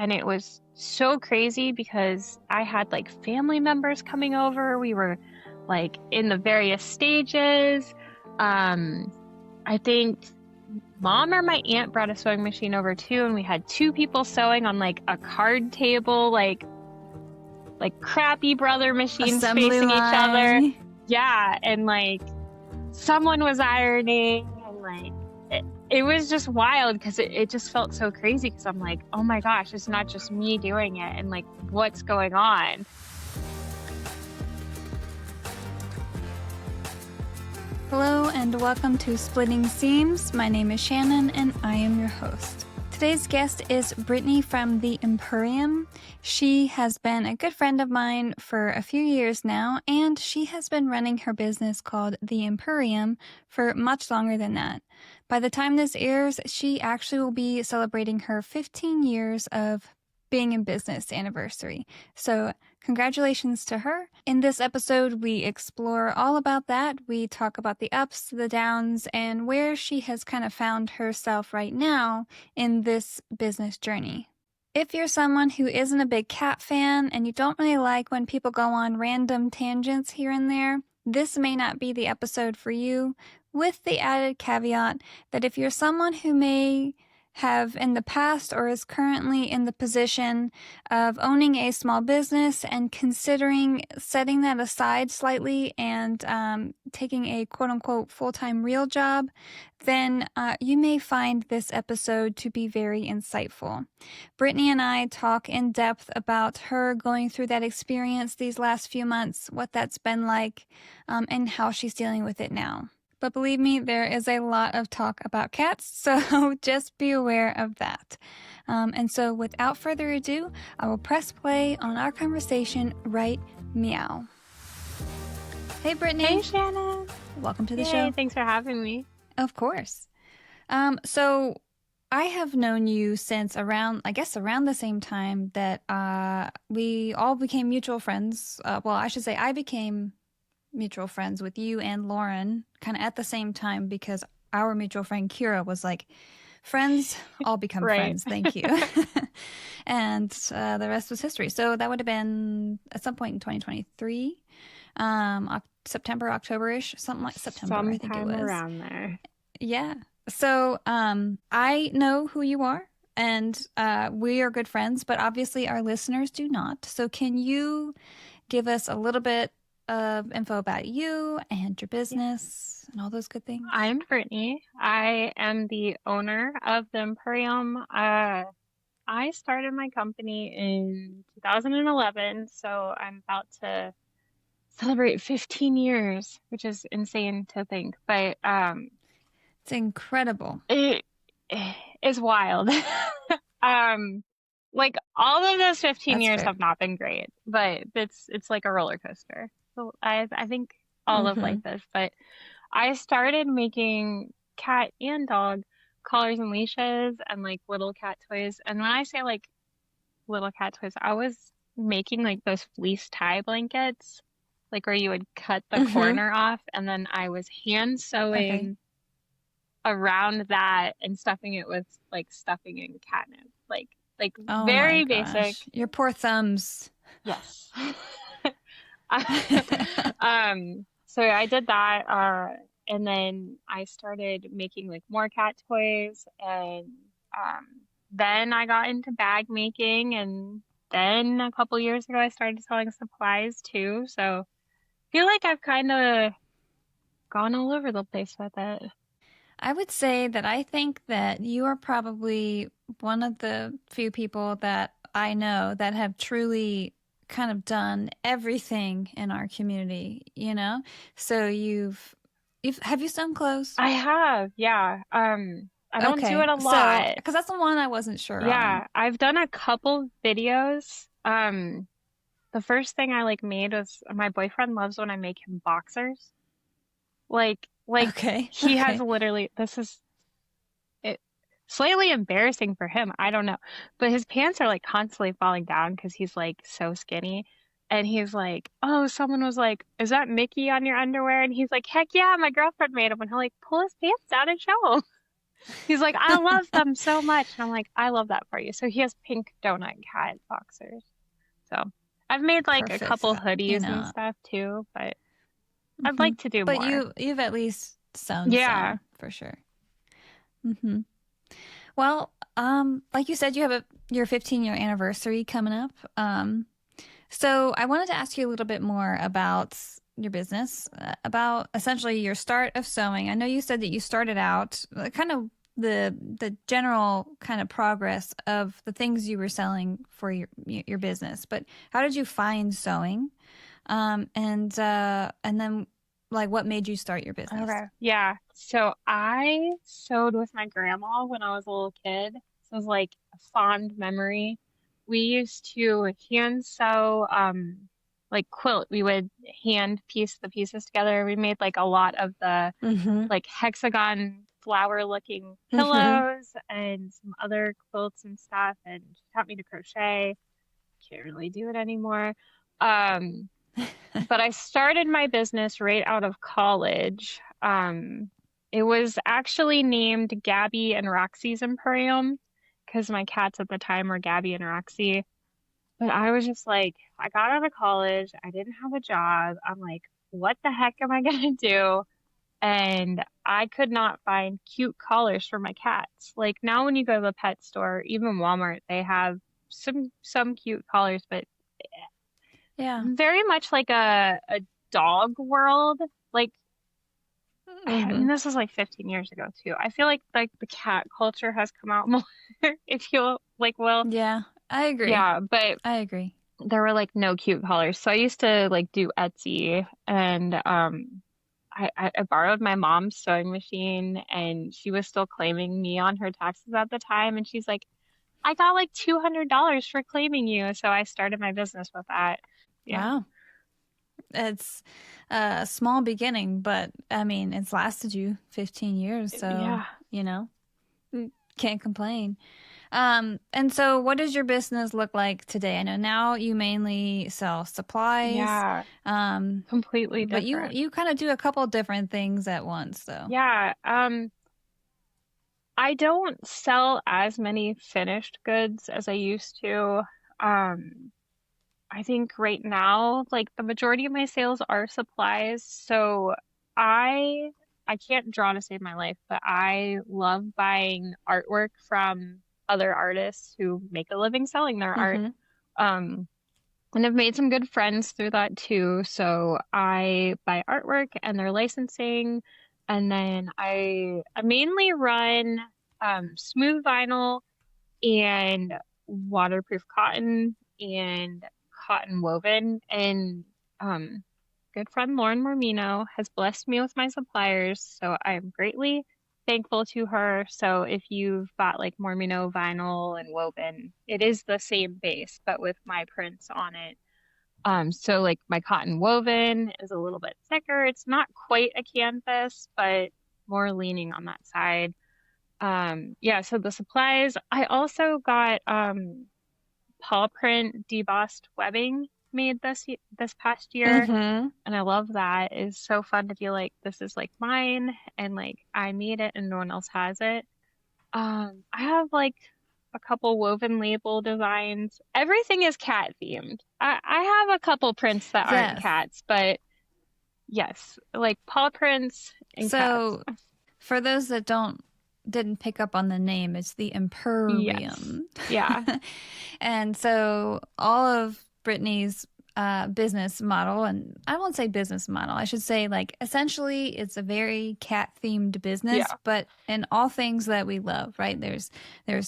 And it was so crazy because I had like family members coming over. We were like in the various stages. I think mom or my aunt brought a sewing machine over too, and we had two people sewing on like a card table, like crappy brother machines Assembly facing each other. line. Yeah, and like someone was ironing, and like it was just wild because it just felt so crazy because I'm like, oh my gosh, it's not just me doing it, and like what's going on? Hello and welcome to Splitting Seams. My name is Shannon and I am your host. Today's guest is Brittany from The Empurrium. She has been a good friend of mine for a few years now, and she has been running her business called The Empurrium for much longer than that. By the time this airs, she actually will be celebrating her 15 years of being in business anniversary. So congratulations to her. In this episode, we explore all about that. We talk about the ups, the downs, and where she has kind of found herself right now in this business journey. If you're someone who isn't a big cat fan and you don't really like when people go on random tangents here and there, this may not be the episode for you, with the added caveat that if you're someone who may have in the past or is currently in the position of owning a small business and considering setting that aside slightly and taking a quote-unquote full-time real job, then you may find this episode to be very insightful. Brittany and I talk in depth about her going through that experience these last few months, what that's been like, and how she's dealing with it now. But believe me, there is a lot of talk about cats, so just be aware of that. And so without further ado, I will press play on our conversation right meow. Hey, Brittany. Hey, Shannon. Welcome to the show. Thanks for having me. Of course. So I have known you since around the same time that we all became mutual friends. I should say I became mutual friends with you and Lauren kind of at the same time because our mutual friend Kira was like, friends, all become Right. friends. Thank you. And the rest was history. So that would have been at some point in 2023, September, October-ish, something like September, I think it was. Sometime around there. Yeah. So I know who you are and we are good friends, but obviously our listeners do not. So can you give us a little bit of info about you and your business and all those good things? I'm Brittany. I am the owner of The Empurrium. I started my company in 2011, so I'm about to celebrate 15 years, which is insane to think, but it's incredible. It is wild. Like all of those 15 That's years fair. have not been great, but it's like a roller coaster. So I think all of life is, but I started making cat and dog collars and leashes and like little cat toys. And when I say like little cat toys, I was making like those fleece tie blankets, like where you would cut the corner off, and then I was hand sewing around that and stuffing it with like stuffing and catnip, like oh very my gosh. basic. Your poor thumbs. Yes. So I did that, and then I started making like more cat toys, and then I got into bag making, and then a couple years ago I started selling supplies too. So I feel like I've kind of gone all over the place with it. I would say that I think that you are probably one of the few people that I know that have truly kind of done everything in our community, you know? So have you sewn clothes? I have, yeah. I don't do it a lot. Because that's the one I wasn't sure on. Yeah, I've done a couple videos. The first thing I like made was, my boyfriend loves when I make him boxers. Like he has literally, this is slightly embarrassing for him. I don't know. But his pants are like constantly falling down because he's like so skinny. And he's like, oh, someone was like, is that Mickey on your underwear? And he's like, heck yeah, my girlfriend made him. And he'll like pull his pants down and show him. He's like, I love them so much. And I'm like, I love that for you. So he has pink donut cat boxers. So I've made like a Perfect. couple You hoodies and know. stuff too, but I'd Hmm. like to do But more. you've at least sewn Yeah. some for sure. Hmm. Well, like you said, you have your 15-year anniversary coming up. So I wanted to ask you a little bit more about your business, about essentially your start of sewing. I know you said that you started out kind of the general kind of progress of the things you were selling for your business, but how did you find sewing? And then like what made you start your business? Okay. Yeah. So I sewed with my grandma when I was a little kid. So it was like a fond memory. We used to hand sew like quilt. We would hand piece the pieces together. We made like a lot of the Mm-hmm. like hexagon flower looking Mm-hmm. pillows and some other quilts and stuff, and she taught me to crochet. Can't really do it anymore. Um but I started my business right out of college. It was actually named Gabby and Roxy's Empurrium because my cats at the time were Gabby and Roxy. But I was just like, I got out of college, I didn't have a job. I'm like, what the heck am I gonna do? And I could not find cute collars for my cats. Like now when you go to the pet store, even Walmart, they have some cute collars, but Yeah. very much like a dog world. Like I Mm-hmm. mean, this was like 15 years ago too. I feel like the cat culture has come out more, if you like will. Yeah, I agree. Yeah, but I agree. there were like no cute colors. So I used to like do Etsy and I borrowed my mom's sewing machine and she was still claiming me on her taxes at the time and she's like, I got like $200 for claiming you. So I started my business with that. Yeah. Wow. It's a small beginning, but I mean, it's lasted you 15 years, so, Yeah. you know, can't complain. And so what does your business look like today? I know now you mainly sell supplies, Yeah. um, Completely but you different. you kind of do a couple different things at once, though. Yeah, I don't sell as many finished goods as I used to. Um, I think right now, like the majority of my sales are supplies. So I I can't draw to save my life, but I love buying artwork from other artists who make a living selling their art. Mm-hmm. Um, and I've made some good friends through that too. So I buy artwork and their licensing, and then I mainly run smooth vinyl and waterproof cotton and cotton woven. And good friend Lauren Mormino has blessed me with my suppliers, so I am greatly thankful to her. So if you've bought like Mormino vinyl and woven, it is the same base, but with my prints on it. So like my cotton woven is a little bit thicker. It's not quite a canvas, but more leaning on that side. Yeah, so the supplies, I also got paw print debossed webbing made this past year, Mm-hmm. and I love that. It's so fun to feel like this is like mine and like I made it and no one else has it. I have like a couple woven label designs. Everything is cat themed. I have a couple prints that aren't Yes. cats, but yes, like paw prints and cats. So for those that didn't pick up on the name, it's the Yes. Empurrium. Yeah. And so all of Brittany's business model, and I won't say business model, I should say like essentially it's a very cat themed business, Yeah. but in all things that we love, right? There's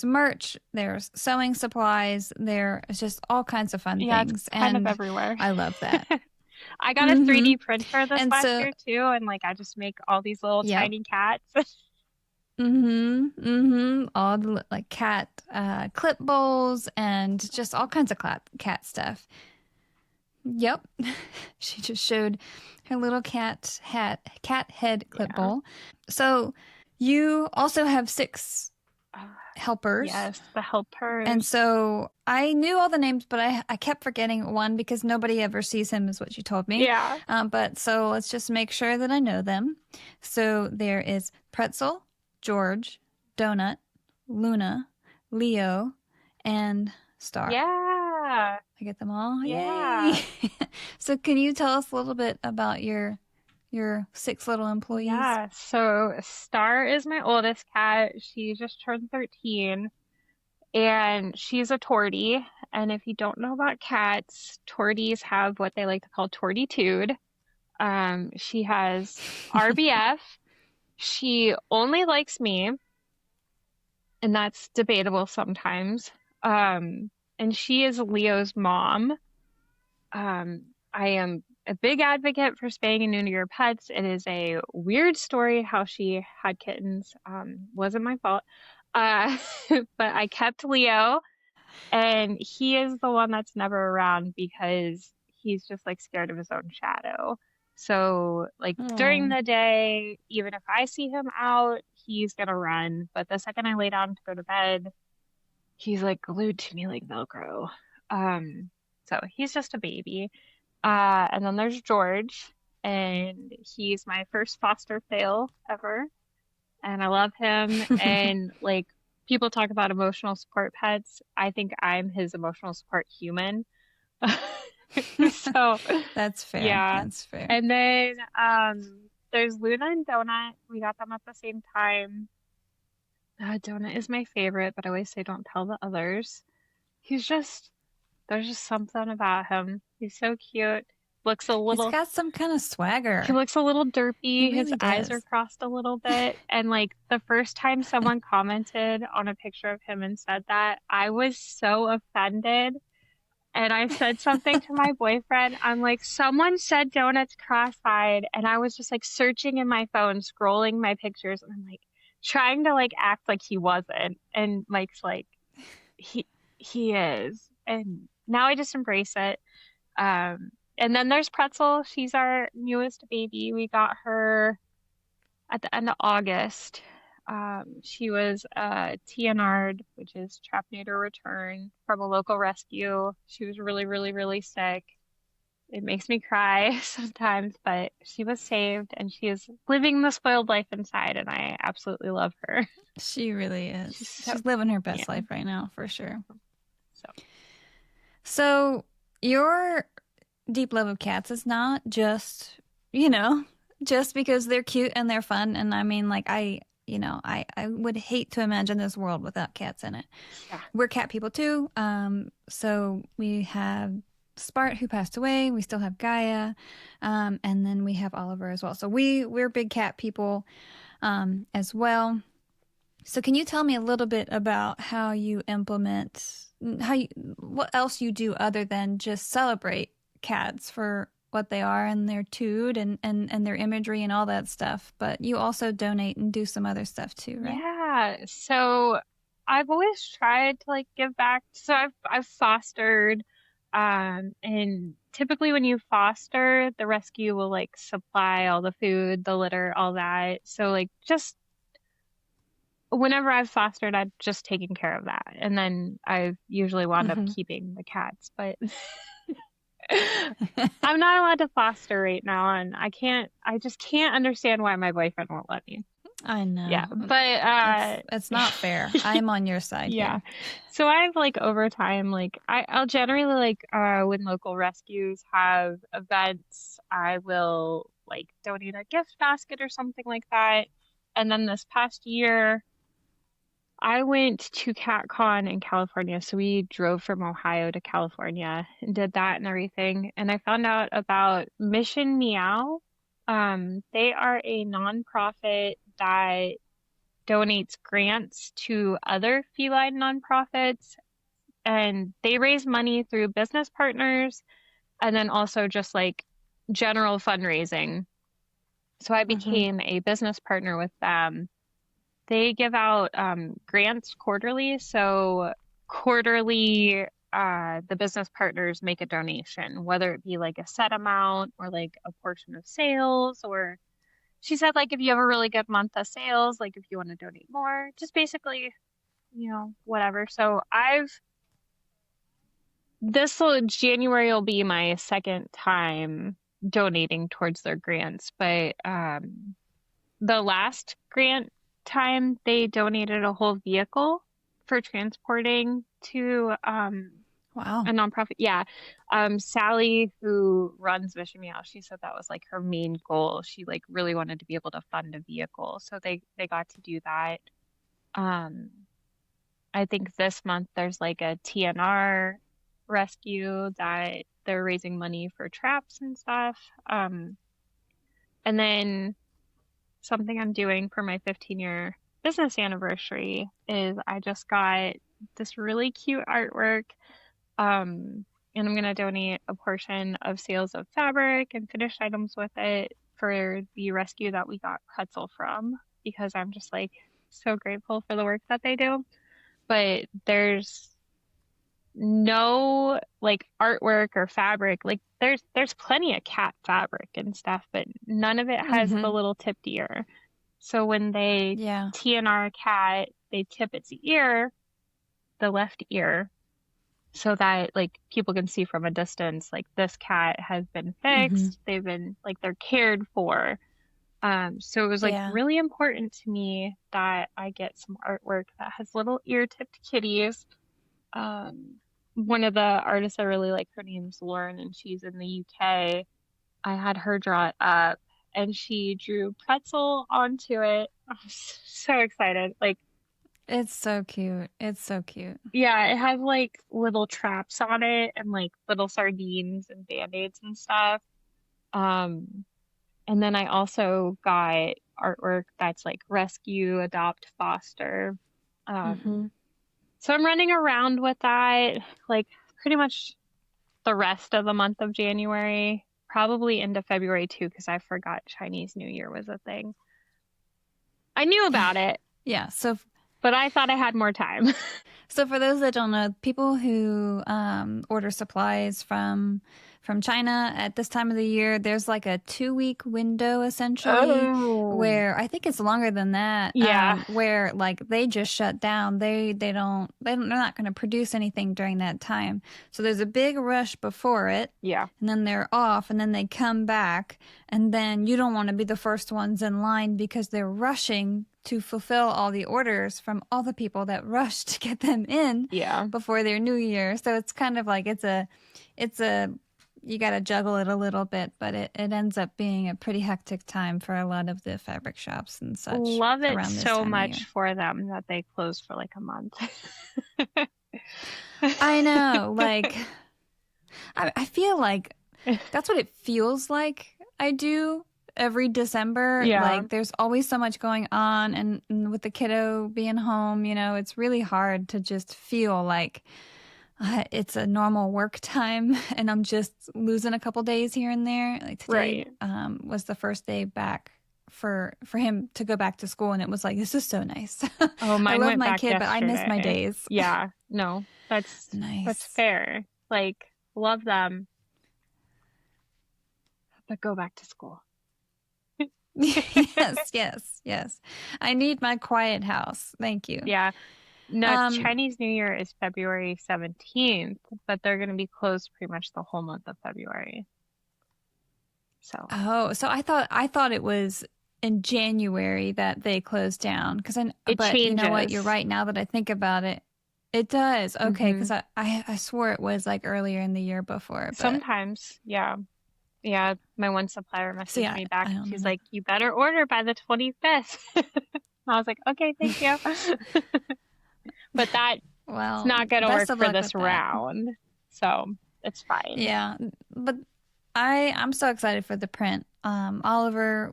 merch, there's sewing supplies, there's just all kinds of fun Yeah, it's things. kind of And everywhere. I love that. I got a Hmm. 3D printer this And last so, year too, and like I just make all these little yep. tiny cats. Mm-hmm. Mm-hmm. All the like cat clip bowls and just all kinds of cat stuff. Yep. She just showed her little cat head clip Yeah. bowl. So you also have 6 helpers. Yes, the And helpers. so I knew all the names, but I kept forgetting one because nobody ever sees him, is what you told me. Yeah. But so let's just make sure that I know them. So there is Pretzel, George, Donut, Luna, Leo, and Star. Yeah. I get them all? Yeah. Yay! So can you tell us a little bit about your 6 little employees? Yeah. So Star is my oldest cat. She just turned 13 and she's a tortie. And if you don't know about cats, torties have what they like to call tortitude. She has RBF. She only likes me, and that's debatable sometimes. And she is Leo's mom. I am a big advocate for spaying and neutering your pets. It is a weird story how she had kittens. Wasn't my fault. Uh, but I kept Leo, and he is the one that's never around because he's just like scared of his own shadow. So like during Oh. the day, even if I see him out, he's gonna run. But the second I lay down to go to bed, he's like glued to me like Velcro. Um, so he's just a baby. And then there's George, and he's my first foster fail ever. And I love him. And like people talk about emotional support pets. I think I'm his emotional support human. So That's fair. yeah. That's fair. And then there's Luna and Donut. We got them at the same time. Donut is my favorite, but I always say don't tell the others. There's just something about him. He's so cute. Looks a He's little, got some kind of swagger. he looks a little derpy. He His really eyes does. are crossed a little bit. And like the first time someone commented on a picture of him and said that, I was so offended. And I said something to my boyfriend. I'm like, someone said Donut's cross-eyed. And I was just like searching in my phone, scrolling my pictures. And I'm like trying to like act like he wasn't. And Mike's like, he is. And now I just embrace it. And then there's Pretzel. She's our newest baby. We got her at the end of August. She was TNR'd, which is trap, neuter, return, from a local rescue. She was really, really, really sick. It makes me cry sometimes, but she was saved and she is living the spoiled life inside, and I absolutely love her. She really is. So, She's living her best yeah. life right now, for sure. So your deep love of cats is not just, just because they're cute and they're fun. And I mean, like, I would hate to imagine this world without cats in it. yeah. We're cat people too. So we have Spart, who passed away. We still have Gaia. And then we have Oliver as well. So we're big cat people as well. So can you tell me a little bit about how you implement, what else you do other than just celebrate cats for what they are and their tude and their imagery and all that stuff, but you also donate and do some other stuff too, right? Yeah. So I've always tried to like give back. So I've fostered, and typically when you foster, the rescue will like supply all the food, the litter, all that. So like just whenever I've fostered, I've just taken care of that. And then I've usually wound up keeping the cats, but I'm not allowed to foster right now, and I just can't understand why my boyfriend won't let me. I know. Yeah, but it's not fair. I'm on your side yeah. here. So I've like over time, like I'll generally like when local rescues have events, I will like donate a gift basket or something like that. And then this past year, I went to CatCon in California. So we drove from Ohio to California and did that and everything. And I found out about Mission Meow. They are a nonprofit that donates grants to other feline nonprofits. And they raise money through business partners and then also just like general fundraising. So I became a business partner with them. They give out grants quarterly. So quarterly, the business partners make a donation, whether it be like a set amount or like a portion of sales. Or she said, like, if you have a really good month of sales, like if you want to donate more, just basically, whatever. So January will be my second time donating towards their grants. But the last grant time they donated a whole vehicle for transporting to a Wow. nonprofit. Yeah. Sally, who runs Mission Meow, she said that was like her main goal. She like really wanted to be able to fund a vehicle. So they got to do that. Um, I think this month there's like a TNR rescue that they're raising money for traps and stuff. And then something I'm doing for my 15-year business anniversary is I just got this really cute artwork. And I'm going to donate a portion of sales of fabric and finished items with it for the rescue that we got Pretzel from, because I'm just like so grateful for the work that they do. But there's no like artwork or fabric. Like there's plenty of cat fabric and stuff, but none of it has the Mm-hmm. little tipped ear. So when they Yeah. TNR a cat, they tip its ear, the left ear, so that like people can see from a distance, like this cat has been Mm-hmm. fixed. They've been like they're cared for. So it was like Yeah. really important to me that I get some artwork that has little ear-tipped kitties. Um, One of the artists I really like, her name's Lauren, and she's in the UK. I had her draw it up, and she drew Pretzel onto it. I was so excited. Like, It's so cute. It's so cute. yeah, it has like little traps on it and like little sardines and band-aids and stuff. Um, and then I also got artwork that's like rescue, adopt, foster. Mm-hmm. So I'm running around with that like pretty much the rest of the month of January, probably into February too, because I forgot Chinese New Year was a thing. I knew about it, Yeah. but I thought I had more time. So for those that don't know, people who order supplies from China at this time of the year, there's like a 2 week window essentially, Oh, where I think it's longer than that, yeah, where like they just shut down. They're not going to produce anything during that time. So there's a big rush before it, yeah, and then they're off, and then they come back, and then you don't want to be the first ones in line because they're rushing to fulfill all the orders from all the people that rushed to get them in yeah. before their new year. So it's kind of like it's a you got to juggle it a little bit, but it ends up being a pretty hectic time for a lot of the fabric shops and such Love it around this so time of much year. for them that they closed for like a month. I know, like I feel like that's what it feels like. I do every December. Yeah, Like there's always so much going on, and with the kiddo being home, it's really hard to just feel like it's a normal work time, and I'm just losing a couple days here and there. Like today, right. was the first day back for him to go back to school, and it was like, this is so nice. Oh, I mine love went my back kid, but I miss my yesterday. days. Yeah, no, that's Nice. fair. Like, love them, but go back to school. Yes, yes, yes. I need my quiet house. Thank you. Yeah. No, Um, Chinese New Year is February 17th, but they're going to be closed pretty much the whole month of February. So oh, so I thought it was in January that they closed down it but you know what? You're changes. right now that I think about it. It does. Okay, Hmm. because I swore it was like earlier in the year before, but Sometimes, yeah. Yeah, my one supplier see, messaged I, me back. I don't She's know. like, "You better order by the 25th." I was like, "Okay, thank you." But that's Well, not going to best work of for luck this with that. round. So, it's fine. Yeah, but I'm so excited for the print. Oliver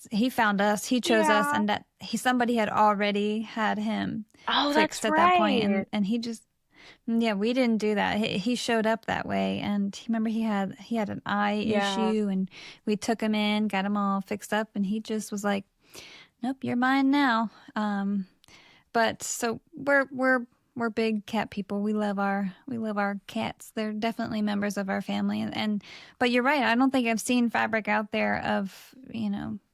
he found us, he chose us, Yeah. and that somebody had already had him Oh, fixed that's at that point, right. and he just yeah, we didn't do that. He showed up that way, and remember he had an eye Yeah. issue, and we took him in, got him all fixed up, and he just was like, "Nope, you're mine now." But so we're big cat people. We love our cats. They're definitely members of our family. And but you're right. I don't think I've seen fabric out there of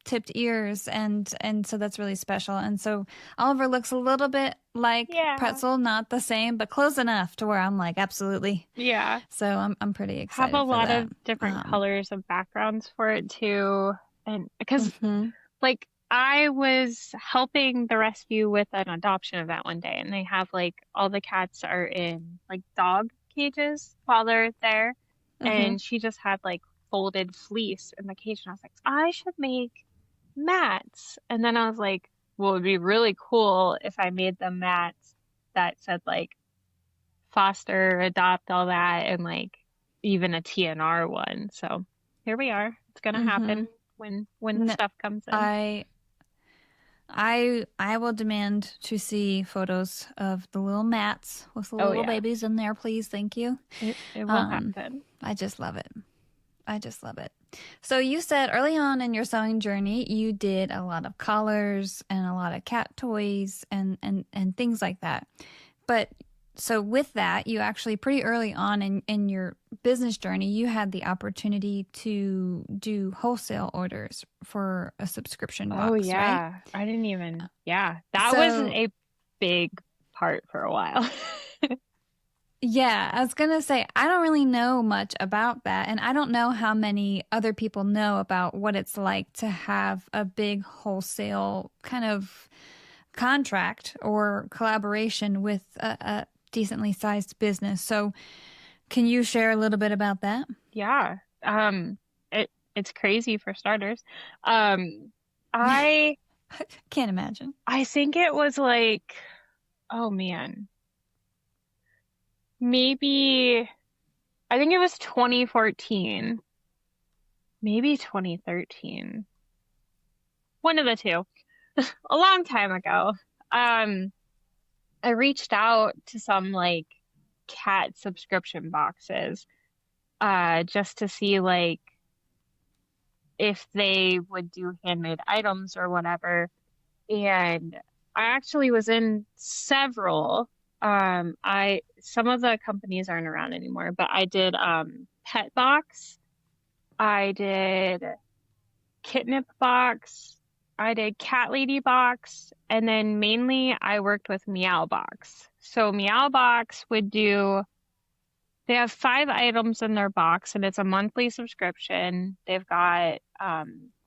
tipped ears, and so that's really special. And so Oliver looks a little bit like Yeah. Pretzel, not the same, but close enough to where I'm like absolutely. Yeah. So I'm pretty Have a excited for lot that. of different colors of backgrounds for it too. And because Mhm. like I was helping the rescue with an adoption event one day, and they have like all the cats are in like dog cages while they're there. Uh-huh. And she just had like folded fleece in the cage. And I was like, I should make mats. And then I was like, well, it'd be really cool if I made them mats that said like foster, adopt, all that, and like even a TNR one. So here we are. It's gonna Mm-hmm. happen when the No, stuff comes in. I I will demand to see photos of the little mats with the Oh little yeah, babies in there, please. Thank you. it will Um, happen. I just love it. I just love it. So you said early on in your sewing journey, you did a lot of collars and a lot of cat toys and things like that. But so with that, you actually pretty early on in your business journey, you had the opportunity to do wholesale orders for a subscription Oh box, right? yeah, I didn't even. Yeah, that was So a big part for a while. yeah, I was gonna say, I don't really know much about that, and I don't know how many other people know about what it's like to have a big wholesale kind of contract or collaboration with a decently sized business. So, can you share a little bit about that? Yeah. It's crazy for starters. I Can't imagine. I think it was like, oh man, maybe I think it was 2014, maybe 2013. One of the two. A long time ago. Um, I reached out to some like cat subscription boxes, just to see like if they would do handmade items or whatever. And I actually was in several. I Some of the companies aren't around anymore, but I did Pet Box, I did Kitnip Box, I did Cat Lady Box, and then mainly I worked with Meow Box. So Meow Box would do, they have 5 items in their box and it's a monthly subscription. They've got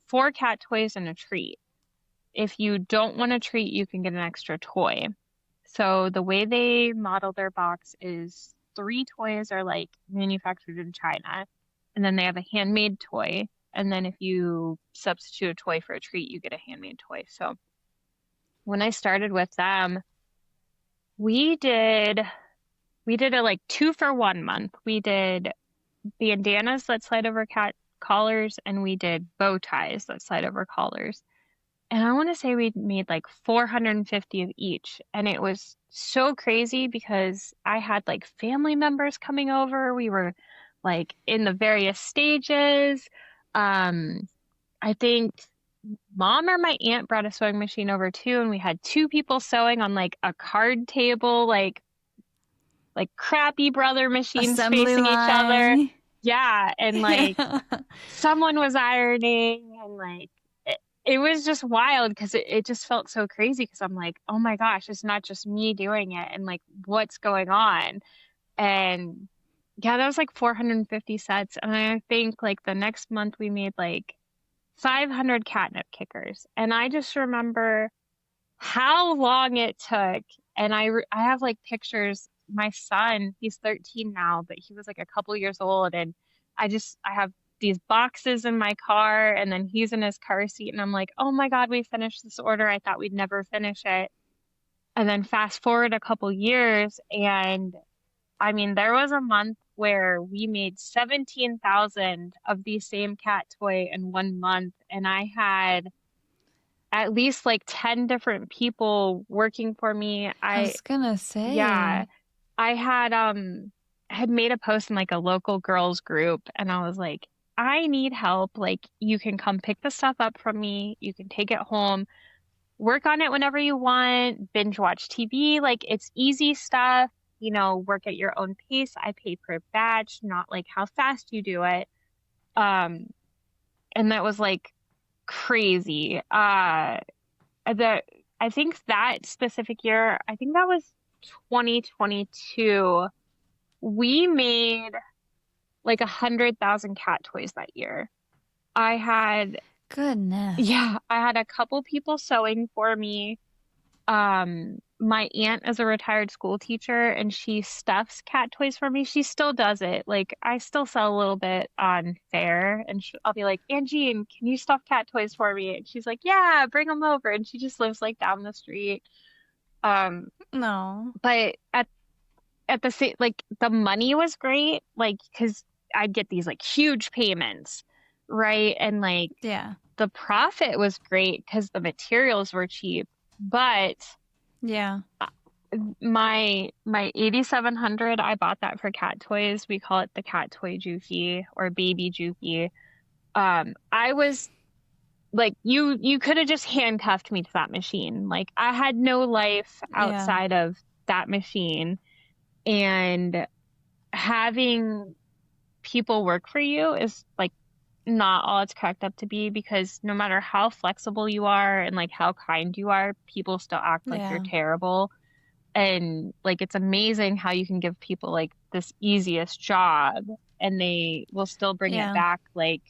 4 cat toys and a treat. If you don't want a treat, you can get an extra toy. So the way they model their box is 3 toys are like manufactured in China, and then they have a handmade toy. And then if you substitute a toy for a treat, you get a handmade toy. So when I started with them, we did we did a like 2 for 1 month. We did bandanas that slide over cat collars, and we did bow ties that slide over collars. And I want to say we made like 450 of each. And it was so crazy because I had like family members coming over. We were like in the various stages. Um, I think mom or my aunt brought a sewing machine over too, and we had 2 people sewing on like a card table, like crappy brother machines Assembly facing each other. line. Yeah, and like someone was ironing, and like it was just wild because it just felt so crazy because I'm like, oh my gosh, it's not just me doing it, and like what's going on. And yeah, that was like 450 sets. And I think like the next month we made like 500 catnip kickers. And I just remember how long it took. And I have like pictures. My son, he's 13 now, but he was like a couple years old. And I have these boxes in my car, and then he's in his car seat. And I'm like, oh my God, we finished this order. I thought we'd never finish it. And then fast forward a couple years, and I mean, there was a month where we made 17,000 of the same cat toy in 1 month. And I had at least like 10 different people working for me. I was gonna Yeah, say. I had made a post in like a local girls group, and I was like, I need help. Like you can come pick the stuff up from me. You can take it home, work on it whenever you want, binge watch TV. Like it's easy stuff, work at your own pace. I pay per batch, not like how fast you do it. Um, and that was like crazy. The I think that specific year, I think that was 2022, we made like 100,000 cat toys that year. I had Goodness. Yeah, I had a couple people sewing for me. My aunt is a retired school teacher and she stuffs cat toys for me. She still does it. Like I still sell a little bit on Fair and I'll be like, Angie, can you stuff cat toys for me? And she's like, yeah, bring them over. And she just lives like down the street. Um, No. but at the same, like the money was great, like because I'd get these like huge payments, right? And like Yeah. the profit was great because the materials were cheap. But Yeah. my 8700, I bought that for cat toys. We call it the cat toy juki or baby juki. I was like you could have just handcuffed me to that machine. Like I had no life Yeah. outside of that machine, and having people work for you is like not all it's cracked up to be, because no matter how flexible you are and like how kind you are, people still act like you're Yeah. terrible. And like it's amazing how you can give people like this easiest job and they will still bring it Yeah. back like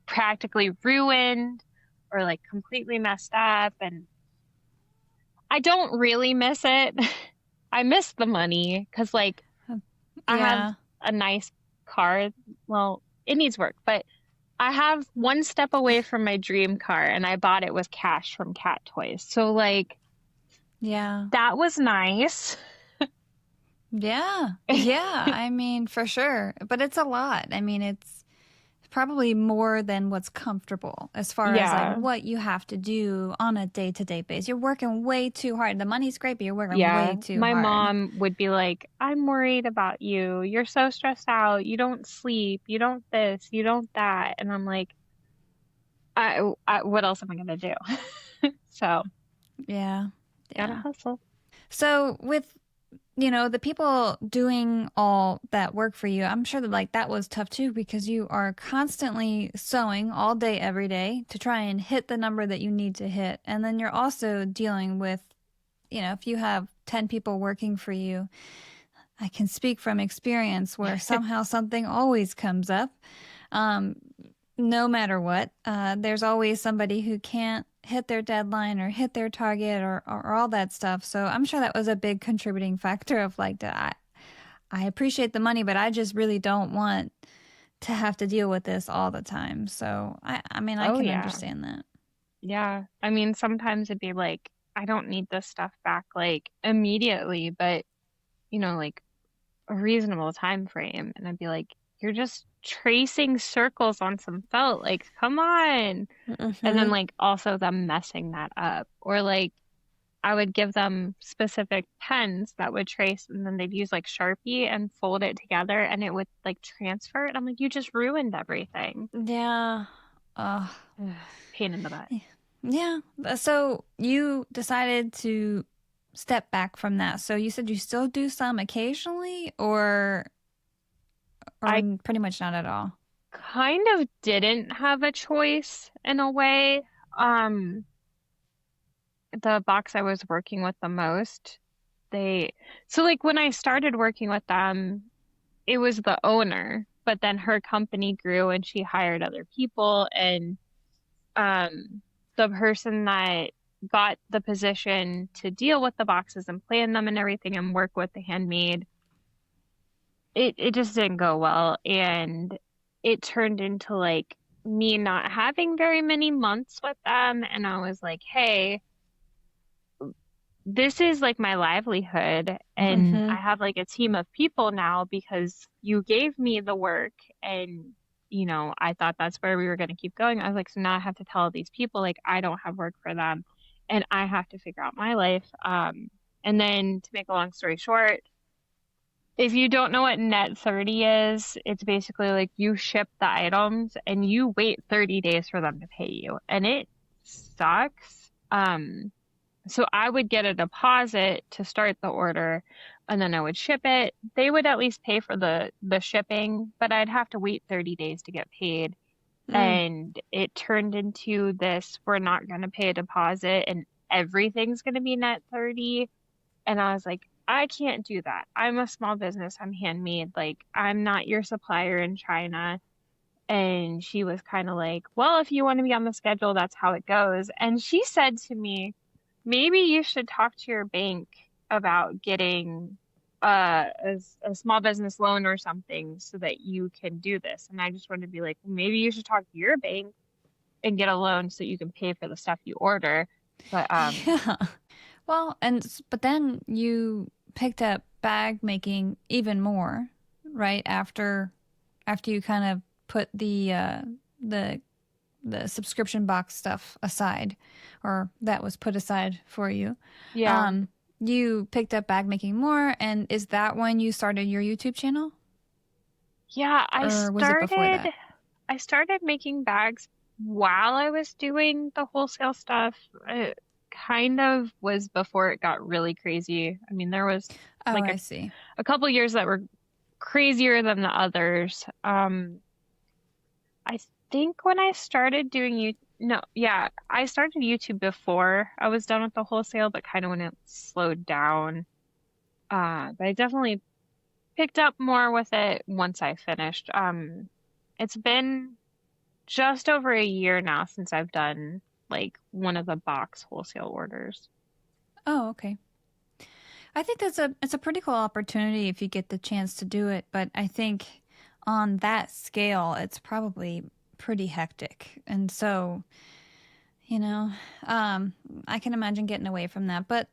practically ruined or like completely messed up. And I don't really miss it. I miss the money because like I have Yeah. a nice car. Well, it needs work, but I have one step away from my dream car and I bought it with cash from Cat Toys. So like Yeah. that was nice. Yeah. Yeah. I mean, for sure. But it's a lot. I mean, it's probably more than what's comfortable as far as like Yeah. what you have to do on a day-to-day basis. You're working way too hard. The money's great, but you're working Yeah. way too My hard. mom would be like, I'm worried about you. You're so stressed out. You don't sleep. You don't this. You don't that. And I'm like, what else am I going to do? So, Yeah. gotta Yeah. hustle. So with the people doing all that work for you, I'm sure that like that was tough too because you are constantly sewing all day, every day to try and hit the number that you need to hit. And then you're also dealing with, if you have 10 people working for you, I can speak from experience where somehow something always comes up. Um, no matter what, there's always somebody who can't hit their deadline or hit their target or all that stuff. So I'm sure that was a big contributing factor of like, I appreciate the money, but I just really don't want to have to deal with this all the time. So I mean, I Oh, can yeah. understand that. Yeah. I mean, sometimes it'd be like, I don't need this stuff back like immediately, but like a reasonable time frame. And I'd be like, you're just tracing circles on some felt. Like, come on. And then Mm-hmm. like also them messing that up. Or like I would give them specific pens that would trace and then they'd use like Sharpie and fold it together and it would like transfer it. I'm like, you just ruined everything. Yeah. Uh, Ugh, pain in the butt. yeah. So you decided to step back from that. So you said you still do some occasionally or I pretty much not at all. kind of didn't have a choice in a way. Um, the box I was working with the most, they, so like when I started working with them, it was the owner, but then her company grew and she hired other people. And um, the person that got the position to deal with the boxes and plan them and everything and work with the handmade, it just didn't go well. And it turned into like me not having very many months with them. And I was like, hey, this is like my livelihood and Mm-hmm. I have like a team of people now because you gave me the work and I thought that's where we were going to keep going. I was like, so now I have to tell these people like I don't have work for them and I have to figure out my life. And then to make a long story short, if you don't know what net 30 is, it's basically like you ship the items and you wait 30 days for them to pay you. And it sucks. So I would get a deposit to start the order and then I would ship it. They would at least pay for the shipping, but I'd have to wait 30 days to get paid. Mm. And it turned into this, we're not going to pay a deposit and everything's going to be net 30. And I was like, I can't do that. I'm a small business. I'm handmade. Like, I'm not your supplier in China. And she was kind of like, well, if you want to be on the schedule, that's how it goes. And she said to me, maybe you should talk to your bank about getting a small business loan or something so that you can do this. And I just wanted to be like, maybe you should talk to your bank and get a loan so you can pay for the stuff you order. But Yeah. Well, but then you picked up bag making even more, right? After you kind of put the the subscription box stuff aside, or that was put aside for you. yeah. Um, you picked up bag making more, and is that when you started your YouTube channel, Yeah, or was it before that? I started making bags while I was doing the wholesale stuff. It kind of was before it got really crazy. I mean, there was Oh, like I see. a couple years that were crazier than the others. I think when I started doing you no, yeah, I started YouTube before I was done with the wholesale, but kind of when it slowed down. But I definitely picked up more with it once I finished. It's been just over a year now since I've done like one of the box wholesale orders. Oh, okay. I think it's a pretty cool opportunity if you get the chance to do it, but I think on that scale, it's probably pretty hectic. And so, you know, um, I can imagine getting away from that. But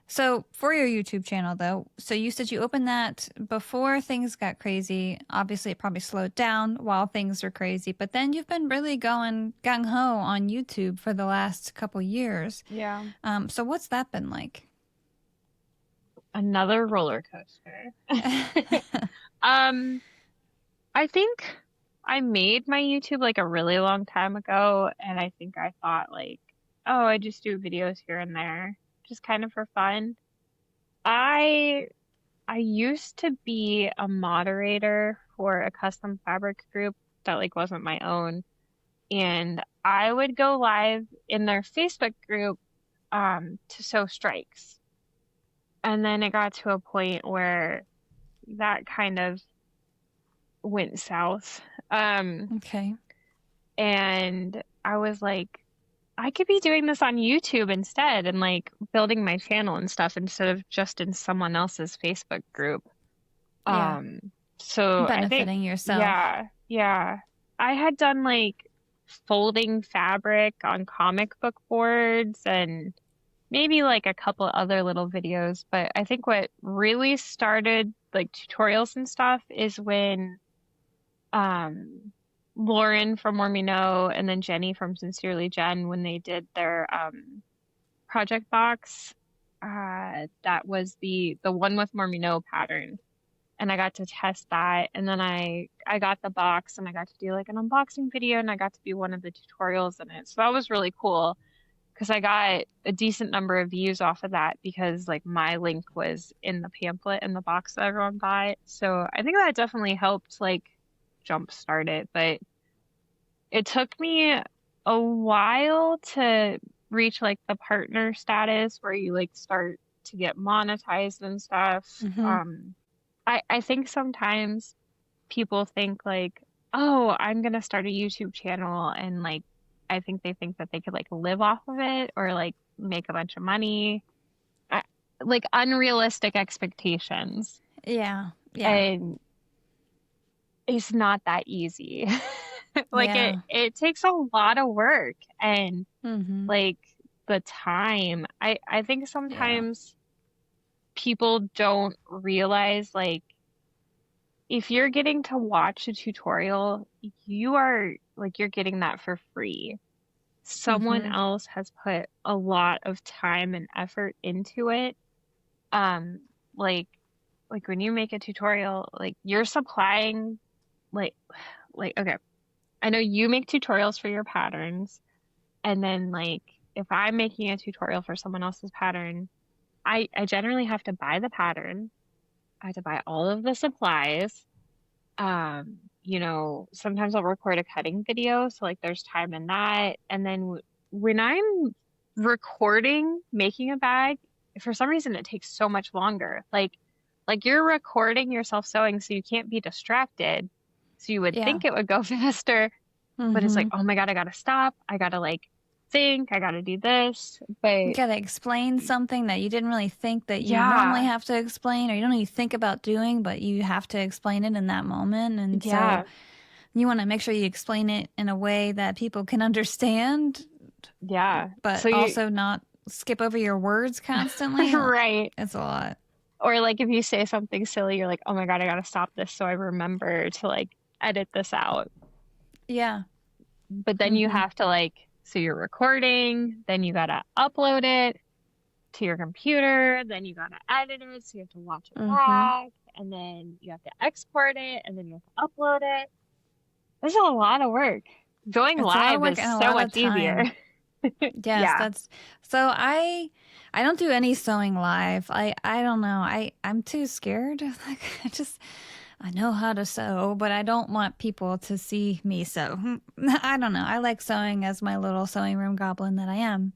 so for your YouTube channel though, so you said you opened that before things got crazy. Obviously, it probably slowed down while things were crazy, but then you've been really going gung ho on YouTube for the last couple years. Yeah. So what's that been like? Another roller coaster. Um, I think I made my YouTube like a really long time ago, and I think I thought like, oh, I just do videos here and there, just kind of for fun. I I used to be a moderator for a custom fabric group that like wasn't my own, and I would go live in their Facebook group to sew strikes. And then it got to a point where that kind of went south. Um, Okay. and I was like, I could be doing this on YouTube instead and like building my channel and stuff instead of just in someone else's Facebook group. Yeah. Um, so I think, Benefiting yourself. yeah, yeah. I had done like folding fabric on comic book boards and maybe like a couple other little videos, but I think what really started like tutorials and stuff is when um Lauren from More Me Know and then Jenny from Sincerely Jen when they did their project box. That was the one with More Me Know pattern. And I got to test that and then I got the box and I got to do like an unboxing video and I got to be one of the tutorials in it. So that was really cool because I got a decent number of views off of that because like my link was in the pamphlet in the box that everyone bought. So I think that definitely helped like jumpstart it, but it took me a while to reach like the partner status where you like start to get monetized and stuff. Mm-hmm. I think sometimes people think like, oh, I'm gonna start a YouTube channel and like I think they think that they could like live off of it or like make a bunch of money. I, like unrealistic expectations. Yeah. Yeah. And it's not that easy. Like Yeah. it takes a lot of work and Mm-hmm. like the time. I think Yeah. sometimes people don't realize like if you're getting to watch a tutorial, you are like you're getting that for free. Someone Mm-hmm. else has put a lot of time and effort into it. Um, like like when you make a tutorial, like you're supplying like okay, I know you make tutorials for your patterns, and then like if I'm making a tutorial for someone else's pattern, I generally have to buy the pattern. I have to buy all of the supplies. Sometimes I'll record a cutting video, so like there's time in that. And then when I'm recording making a bag, for some reason it takes so much longer. Like you're recording yourself sewing, so you can't be distracted. So you would Yeah. think it would go faster, but it's like, Mm-hmm. oh my God, I gotta stop. I gotta like think, I gotta do this. You But gotta explain something that you didn't really think that you normally yeah, have to explain, or you don't even think about doing, but you have to explain it in that moment. And so yeah, you want to make sure you explain it in a way that people can understand, yeah. but So you, also not skip over your words constantly. right. It's a lot. Or like if you say something silly, you're like, oh my God, I gotta stop this so I remember to like edit this out. Yeah. But then you Mm-hmm. have to like, so you're recording, then you gotta upload it to your computer, then you gotta edit it, so you have to watch it Mm-hmm. back, and then you have to export it, and then you have to upload it. This is a lot of work. Going It's a lot of live work is and a so lot of much easier. time. Yes, Yeah. that's so I don't do any sewing live. I don't know. I'm too scared. Like I know how to sew, but I don't want people to see me sew. I don't know. I like sewing as my little sewing room goblin that I am.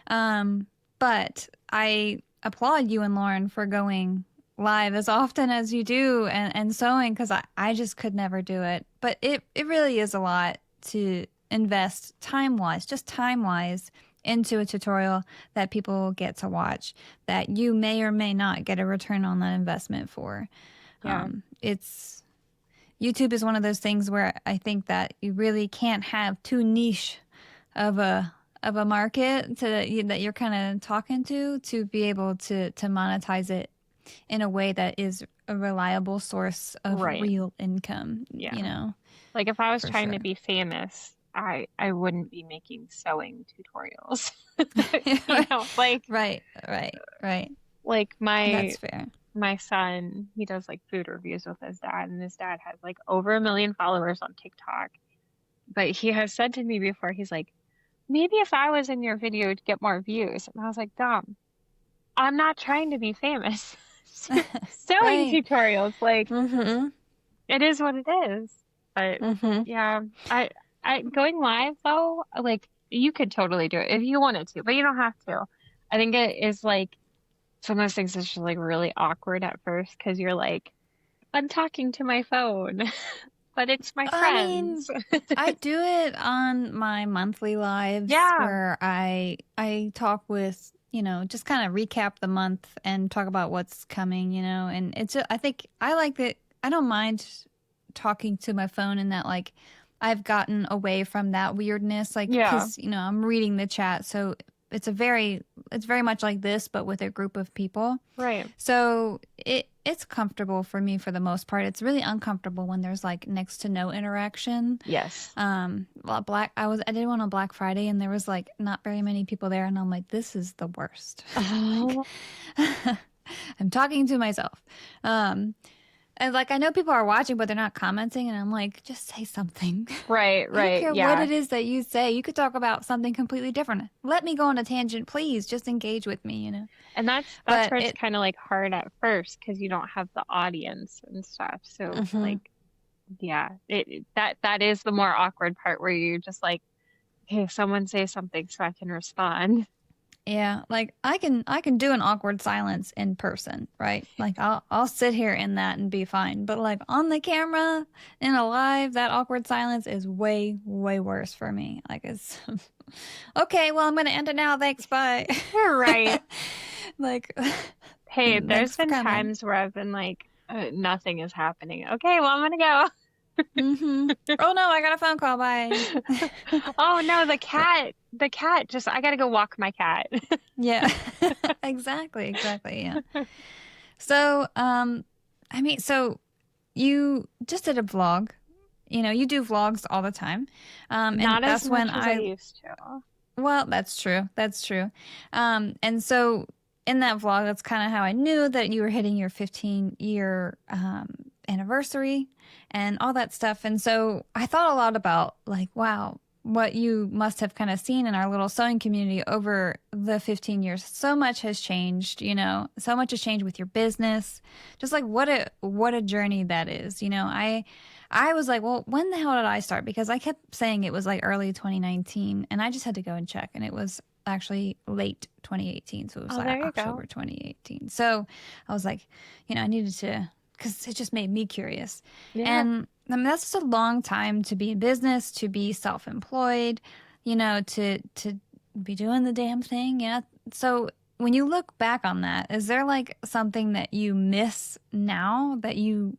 Um, but I applaud you and Lauren for going live as often as you do and sewing because I just could never do it. But it really is a lot to invest time-wise, just time-wise, into a tutorial that people get to watch that you may or may not get a return on that investment for. Yeah. It's YouTube is one of those things where I think that you really can't have too niche of a market that you're kind of talking to be able to monetize it in a way that is a reliable source of Right. real income, Yeah. Like if I was for trying sure. to be famous, I wouldn't be making sewing tutorials. You know, Right, right, right. like That's fair. my son, he does like food reviews with his dad, and his dad has like over 1 million followers on TikTok. But he has said to me before, he's like, maybe if I was in your video, it'd get more views. And I was like, Dom, I'm not trying to be famous. Sewing Right. tutorials, like Mm-hmm. it is what it is. But Mm-hmm. yeah, I going live though, like you could totally do it if you wanted to, but you don't have to. I think it is like some of those things is just like really awkward at first because you're like, I'm talking to my phone, but it's my I mean, friends. I do it on my monthly lives Yeah, where I talk with, just kind of recap the month and talk about what's coming, and it's I think I like that. I don't mind talking to my phone in that like I've gotten away from that weirdness like yeah, because I'm reading the chat, so it's very much like this but with a group of people. right. So it's comfortable for me for the most part. It's really uncomfortable when there's like next to no interaction. Yes. Well, I did one on Black Friday and there was like not very many people there and I'm like, this is the worst. Like, Oh, I'm talking to myself. And like I know people are watching, but they're not commenting, and I'm like, just say something. right, I don't right. care what Yeah. it is that you say. You could talk about something completely different. Let me go on a tangent, please. Just engage with me. And that's But where it's it, kind of like hard at first because you don't have the audience and stuff. So mhm. like, yeah, that is the more awkward part where you're just like, okay, someone say something so I can respond. Yeah, like I can do an awkward silence in person, right? Like I'll sit here in that and be fine. But like on the camera in a live, that awkward silence is way, way worse for me. Like it's okay, well I'm gonna end it now. Thanks, bye. You're right. Like Hey, there's thanks for been coming. times where I've been like, nothing is happening. Okay, well, I'm gonna go. Mm-hmm. Oh no, I got a phone call. Bye. Oh no, But the cat just, I gotta go walk my cat. yeah. Exactly, exactly, yeah. So, I mean, so you just did a vlog. You do vlogs all the time. And Not as that's when much as I used to. well, that's true. That's true. And so in that vlog, that's kind of how I knew that you were hitting your 15-year anniversary and all that stuff. And so I thought a lot about like, wow, what you must have kind of seen in our little sewing community over the 15 years. So much has changed, so much has changed with your business. Just like what a journey that is. I was like, well, when the hell did I start? Because I kept saying it was like early 2019 and I just had to go and check and it was actually late 2018. So it was Oh, like there you go. October 2018. So I was like, I needed to, because it just made me curious. Yeah. And I mean, that's just a long time to be in business, to be self-employed, to be doing the damn thing, So when you look back on that, is there like something that you miss now that you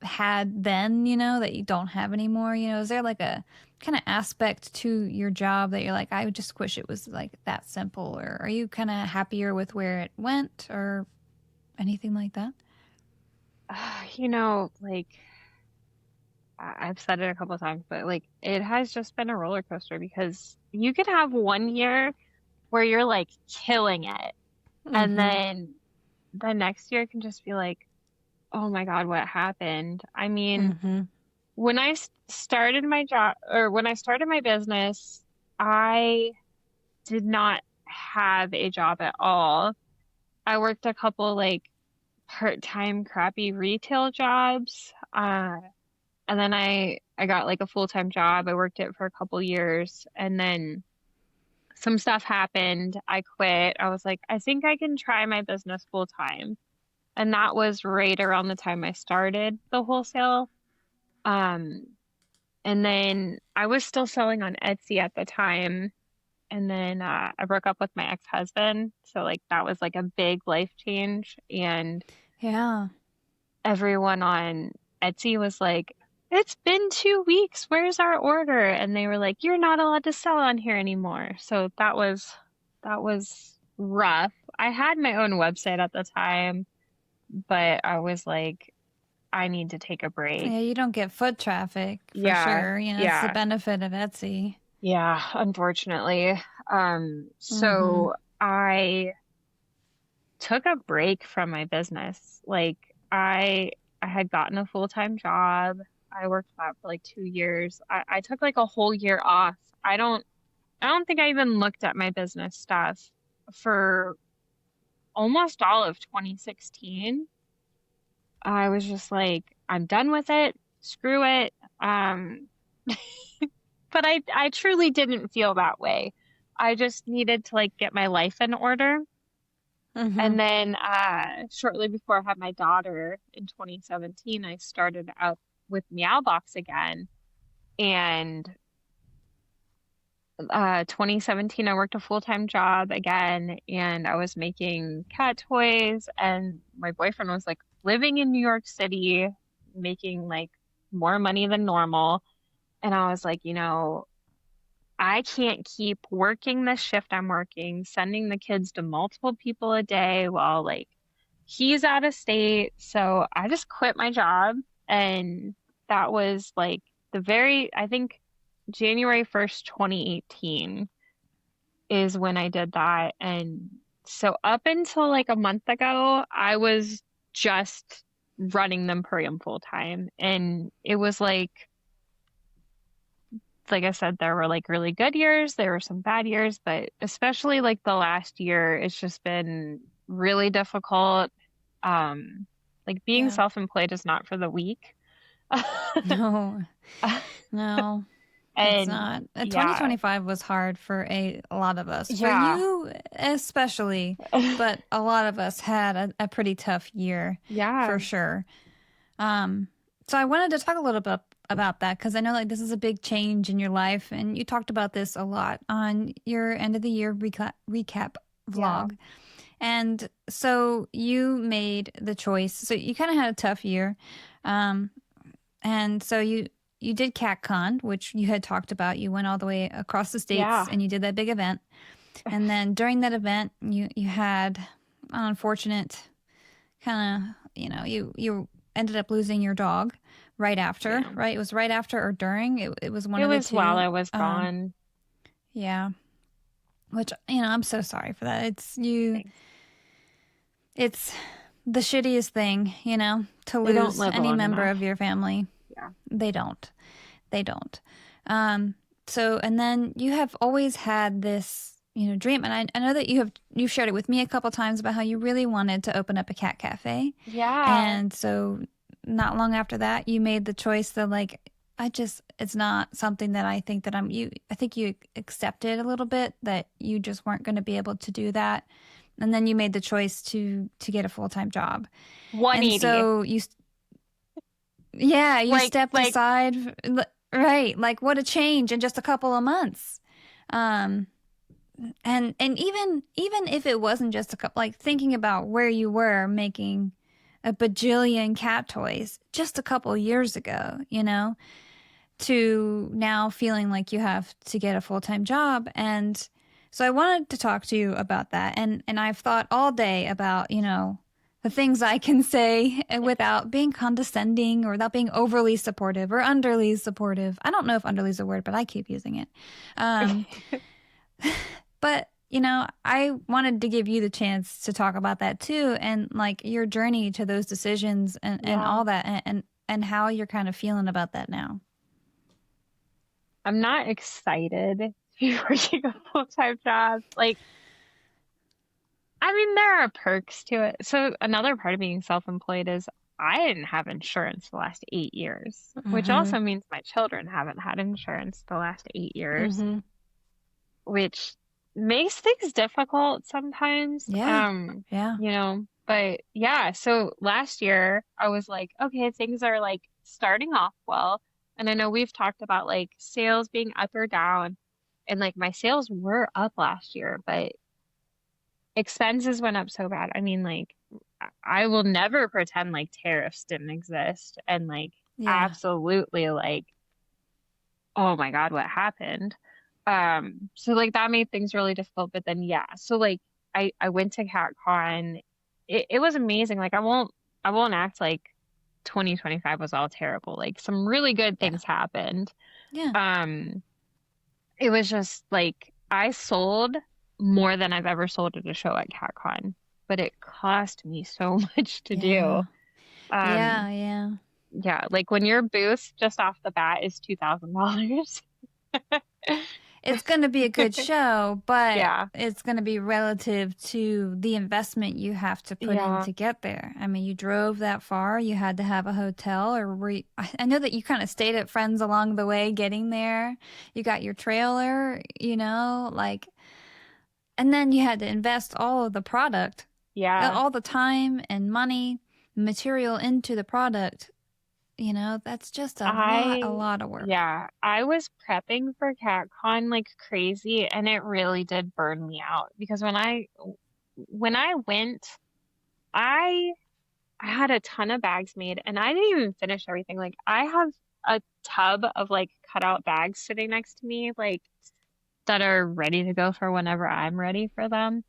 had then, that you don't have anymore? Is there like a kind of aspect to your job that you're like, I would just wish it was like that simple, or are you kind of happier with where it went or anything like that? Like I've said it a couple of times, but like it has just been a roller coaster because you could have one year where you're like killing it, and Mm-hmm. then the next year can just be like, oh my God, what happened? I mean, Mm-hmm. when I started my job or when I started my business, I did not have a job at all. I worked a couple like part-time crappy retail jobs. And then I got like a full-time job. I worked it for a couple years and then some stuff happened. I quit. I was like, I think I can try my business full time. And that was right around the time I started the wholesale. Um, and then I was still selling on Etsy at the time. And then I broke up with my ex-husband. So like that was like a big life change. And Yeah. everyone on Etsy was like, it's been 2 weeks. Where's our order? And they were like, you're not allowed to sell on here anymore. So that was rough. I had my own website at the time, but I was like, I need to take a break. Yeah, you don't get foot traffic for Yeah, sure. It's the yeah, benefit of Etsy. yeah, unfortunately. Mm-hmm. So I took a break from my business. Like I had gotten a full-time job. I worked that for like 2 years. I took like a whole year off. I don't think I even looked at my business stuff for almost all of 2016. I was just like, I'm done with it. Screw it. Um, but I truly didn't feel that way. I just needed to like get my life in order. Mm-hmm. And then shortly before I had my daughter in 2017, I started out with Meowbox again. And 2017, I worked a full-time job again, and I was making cat toys. And my boyfriend was like living in New York City, making like more money than normal. And I was like, I can't keep working the shift I'm working, sending the kids to multiple people a day while like he's out of state. So I just quit my job. And that was like I think January 1st, 2018 is when I did that. And so up until like a month ago, I was just running the Emporium full time. And it was like I said, there were like really good years, there were some bad years, but especially like the last year, it's just been really difficult. Um, like being Yeah. self-employed is not for the weak. No, no, it's And not. yeah, 2025 was hard for a lot of us. For yeah, you especially, but a lot of us had a pretty tough year yeah, for sure. Um, so I wanted to talk a little bit about that because I know like this is a big change in your life, and you talked about this a lot on your end of the year recap yeah, vlog. And so you made the choice. So you kind of had a tough year. Um, and so you did CatCon, which you had talked about. You went all the way across the states yeah, and you did that big event. And then during that event, you had an unfortunate kind of, you ended up losing your dog right after, yeah. right? It was right after or during. It was one It of the was while two. I was gone. Yeah, which I'm so sorry for that. Thanks. It's the shittiest thing, to They don't lose live any long member enough. of your family. Yeah. They don't. They don't. Um, so, and then you have always had this, dream. And I know that you've shared it with me a couple times about how you really wanted to open up a cat cafe. Yeah. And so not long after that, you made the choice that like, it's not something that I think that I think you accepted a little bit that you just weren't going to be able to do that. And then you made the choice to get a full-time job. And 180. so Yeah, you stepped Like, aside, right? Like what a change in just a couple of months. Um, and even if it wasn't just a couple, like thinking about where you were making a bajillion cat toys just a couple years ago, to now feeling like you have to get a full-time job. And so I wanted to talk to you about that. And I've thought all day about, the things I can say without being condescending or without being overly supportive or underly supportive. I don't know if underly is a word, but I keep using it. Um, but I wanted to give you the chance to talk about that too, and like your journey to those decisions and yeah, all that, and how you're kind of feeling about that now. I'm not excited to be working a full-time job. Like, I mean, there are perks to it. So another part of being self-employed is I didn't have insurance the last 8 years, which Mm-hmm. also means my children haven't had insurance the last 8 years, Mm-hmm. which makes things difficult sometimes. Yeah. Yeah. But yeah, so last year I was like, okay, things are like starting off well. And I know we've talked about like sales being up or down, and like my sales were up last year, but expenses went up so bad. I mean, like, I will never pretend like tariffs didn't exist and like Yeah. absolutely like, oh my God, what happened? So like that made things really difficult. But then yeah, so like I went to CatCon. It was amazing. Like I won't act like 2025 was all terrible. Like some really good Yeah. things happened. Yeah. Um, it was just like I sold more than I've ever sold at a show at CatCon, but it cost me so much to do. Yeah. Um, Yeah. Yeah. yeah, like when your booth just off the bat is $2,000. It's going to be a good show, but Yeah, it's going to be relative to the investment you have to put in yeah, to get there. I mean, you drove that far, you had to have a hotel, or I know that you kind of stayed at friends along the way getting there. You got your trailer, like, and then you had to invest all of the product, yeah. all the time and money, material into the product. That's just a I, lot of work. yeah, I was prepping for CatCon like crazy, and it really did burn me out because when I went, I I had a ton of bags made and I didn't even finish everything. Like I have a tub of like cutout bags sitting next to me, like that are ready to go for whenever I'm ready for them.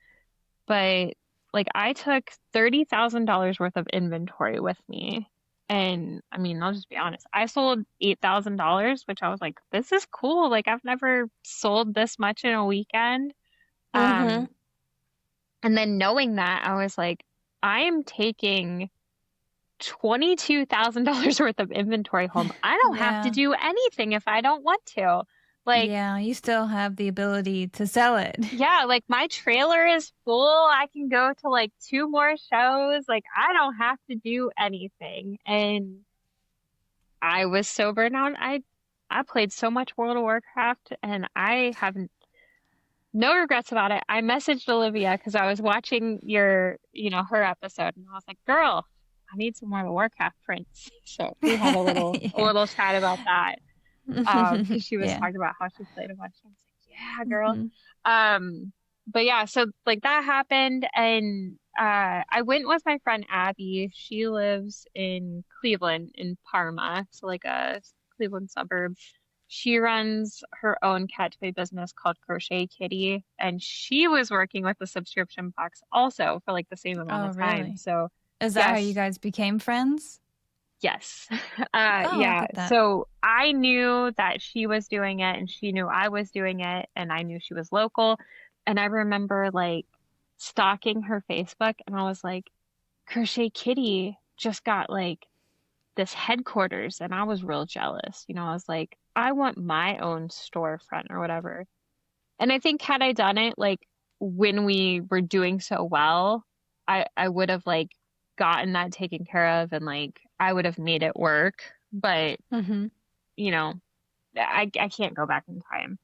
But like I took $30,000 worth of inventory with me. And I mean, I'll just be honest. I sold $8,000, which I was like, this is cool. Like I've never sold this much in a weekend. Mm-hmm. Um, and then knowing that, I was like, I am taking $22,000 worth of inventory home. I don't have to Yeah. do anything if I don't want to. Like, Yeah, you still have the ability to sell it. yeah, like my trailer is full. I can go to like two more shows. Like, I don't have to do anything. And I was so burnt out. I played so much World of Warcraft and I have no regrets about it. I messaged Olivia because I was watching her episode and I was like, girl, I need some more Warcraft prints. So we had a little a Yeah. little chat about that. Because she was Yeah. talking about how she played a bunch. I was like, yeah, girl. Hmm. But yeah, so like that happened and I went with my friend Abby. She lives in Cleveland in Parma, so like a Cleveland suburb. She runs her own cat toy business called Crochet Kitty, and she was working with the subscription box also for like the same amount Oh, of time. really? So Is that how you yes, guys became friends? yes. Oh, look Yeah. at that. So I knew that she was doing it and she knew I was doing it and I knew she was local. And I remember like stalking her Facebook and I was like, Crochet Kitty just got like this headquarters and I was real jealous. I was like, I want my own storefront or whatever. And I think had I done it like when we were doing so well, I would have like gotten that taken care of and like I would have made it work. But Hmm. you know, I can't go back in time.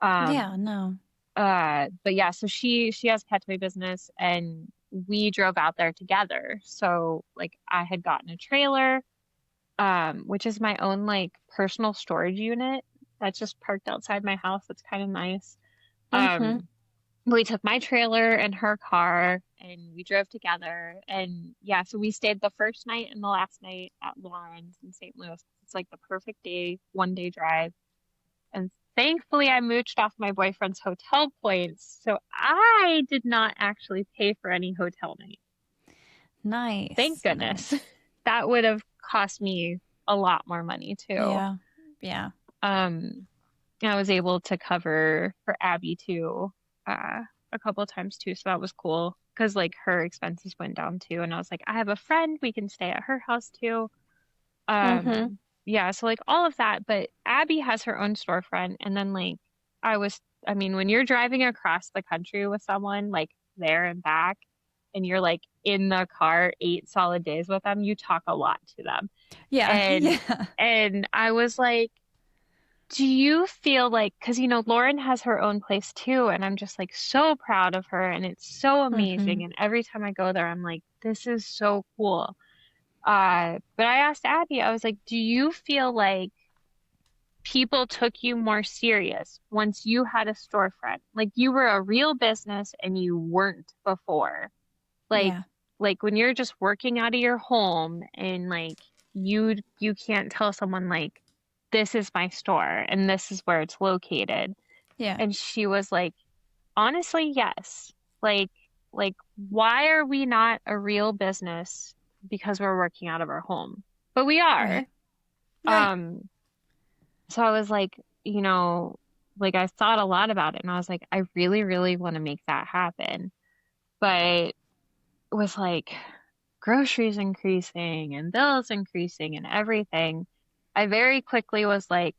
Um, Yeah, no. but yeah, so she has a pet toy business and we drove out there together. So like I had gotten a trailer. which is my own like personal storage unit that's just parked outside my house. That's kind of nice. Mm-hmm. Um, we took my trailer and her car and we drove together. And yeah, so we stayed the first night and the last night at Lauren's in St. Louis. It's like the perfect day, 1 day drive. And thankfully, I mooched off my boyfriend's hotel points. So I did not actually pay for any hotel night. Thank Nice. goodness. Nice. That would have cost me a lot more money too. Yeah. Yeah. Um, I was able to cover for Abby too, a couple of times too, so that was cool because like her expenses went down too, and I was like, I have a friend, we can stay at her house too. Mm-hmm. Yeah, so like all of that, but Abby has her own storefront, and then like I mean, when you're driving across the country with someone like there and back, and you're like in the car 8 solid days with them, you talk a lot to them, Yeah. and Yeah. and I was like, do you feel like, because Lauren has her own place too, and I'm just like so proud of her, and it's so Mm-hmm. amazing. And every time I go there, I'm like, this is so cool. But I asked Abby, I was like, do you feel like people took you more serious once you had a storefront? Like you were a real business and you weren't before. Like Yeah. like when you're just working out of your home and like you can't tell someone like this is my store and this is where it's located. Yeah. And she was like, honestly, yes. Like like why are we not a real business because we're working out of our home? But we are. Right. Right. Um so I was like, like I thought a lot about it and I was like, I really, really want to make that happen. But with like groceries increasing and bills increasing and everything, I very quickly was like,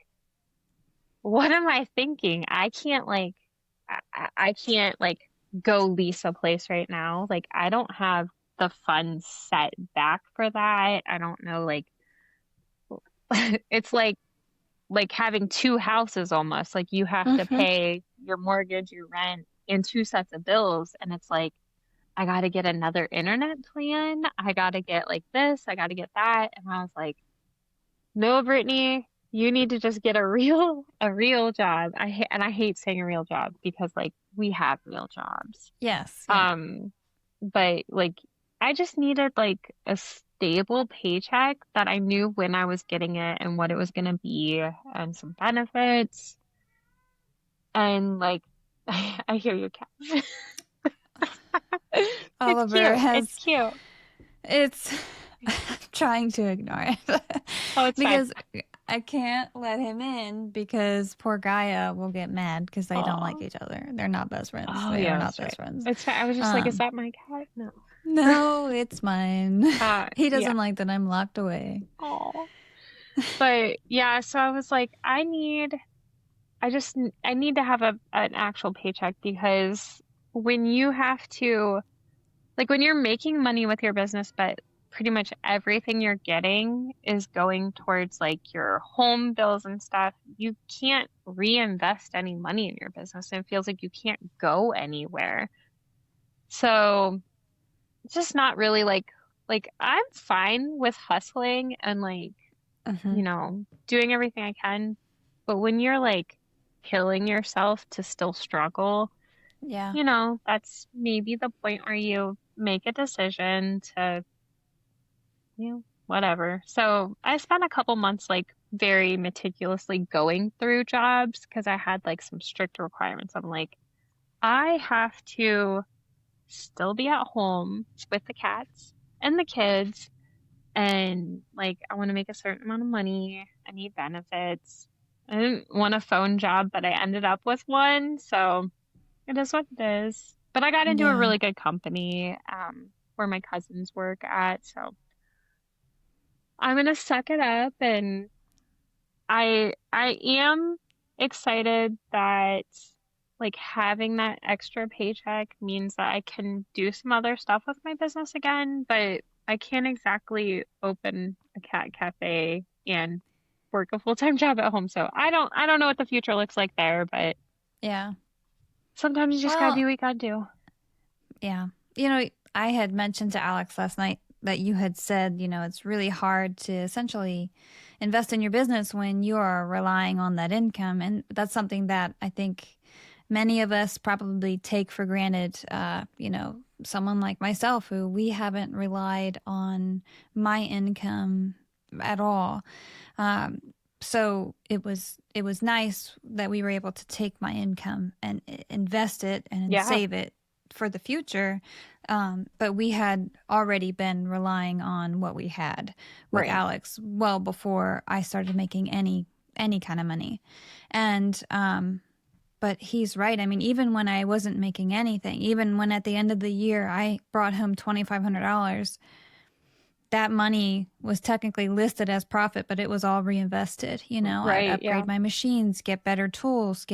what am I thinking? I can't like, I can't like go lease a place right now. Like, I don't have the funds set back for that. I don't know, like, it's like having two houses almost. Like, you have to Mm-hmm. pay your mortgage, your rent, and two sets of bills. And it's like, I got to get another internet plan. I got to get like this. I got to get that. And I was like, no, Brittany, you need to just get a real job. And I hate saying a real job because like we have real jobs. Yes. Yeah. Um, but like I just needed like a stable paycheck that I knew when I was getting it and what it was gonna be and some benefits. And like I hear you, Kat. It's Oliver cute. It's has cute. it's trying to ignore it Oh, it's fine. because I can't let him in because poor Gaia will get mad because they don't like Oh, each other. They're not best friends. oh They are yeah, not that's best right. friends. It's fine. I was just like, is Um, that my cat? No. no, it's mine. He Yeah. doesn't like that I'm locked away. Oh. But yeah, so I was like, I need to have an actual paycheck because when you have to, like when you're making money with your business, but pretty much everything you're getting is going towards like your home bills and stuff, you can't reinvest any money in your business. And it feels like you can't go anywhere. So it's just not really like I'm fine with hustling and like, Hmm. doing everything I can. But when you're like killing yourself to still struggle, Yeah. that's maybe the point where you make a decision to, whatever. So I spent a couple months like very meticulously going through jobs because I had like some strict requirements. I'm like, I have to still be at home with the cats and the kids. And like, I want to make a certain amount of money. I need benefits. I didn't want a phone job, but I ended up with one. So it is what it is. But I got into a Yeah. really good company, where my cousins work at. So I'm gonna suck it up. And I am excited that like having that extra paycheck means that I can do some other stuff with my business again, but I can't exactly open a cat cafe and work a full-time job at home. So I don't know what the future looks like there, but Yeah. sometimes you just gotta do Well, what you gotta do. yeah. You know, I had mentioned to Alex last night that you had said, it's really hard to essentially invest in your business when you are relying on that income. And that's something that I think many of us probably take for granted. Someone like myself, who we haven't relied on my income at all. So it was nice that we were able to take my income and invest it and Yeah. save it for the future. But we had already been relying on what we had with Right. Alex well before I started making any kind of money. And but he's right. I mean, even when I wasn't making anything, even when at the end of the year I brought home $2,500, that money was technically listed as profit, but it was all reinvested. I'd Right. Yeah. upgrade my machines, get better tools,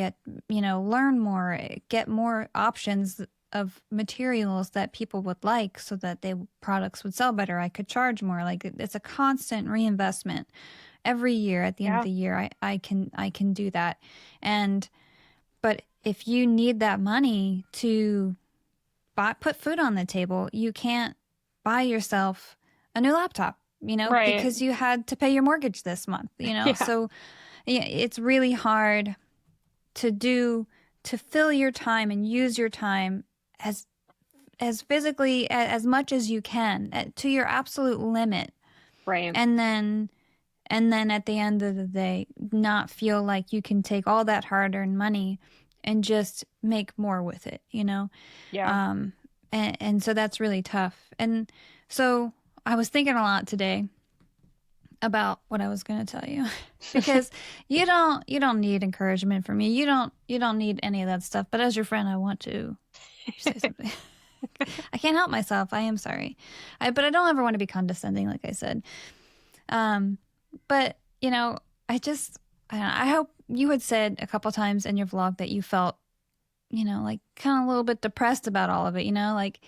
learn more, get more options of materials that people would like so that products would sell better. I could charge more. Like, it's a constant reinvestment every year. At the end of Yeah. the year, I can do that. But if you need that money to put food on the table, you can't buy yourself a new laptop, Right. because you had to pay your mortgage this month, Yeah. So yeah, it's really hard to fill your time and use your time as physically as much as you can to your absolute limit. Right. And then at the end of the day, not feel like you can take all that hard-earned money and just make more with it, Yeah. And so that's really tough. And so I was thinking a lot today about what I was going to tell you because you don't need encouragement from me. You don't need any of that stuff. But as your friend, I want to say something. I can't help myself. I am sorry. But I don't ever want to be condescending, like I said. But I hope you had said a couple times in your vlog that you felt, like kind of a little bit depressed about all of it, like,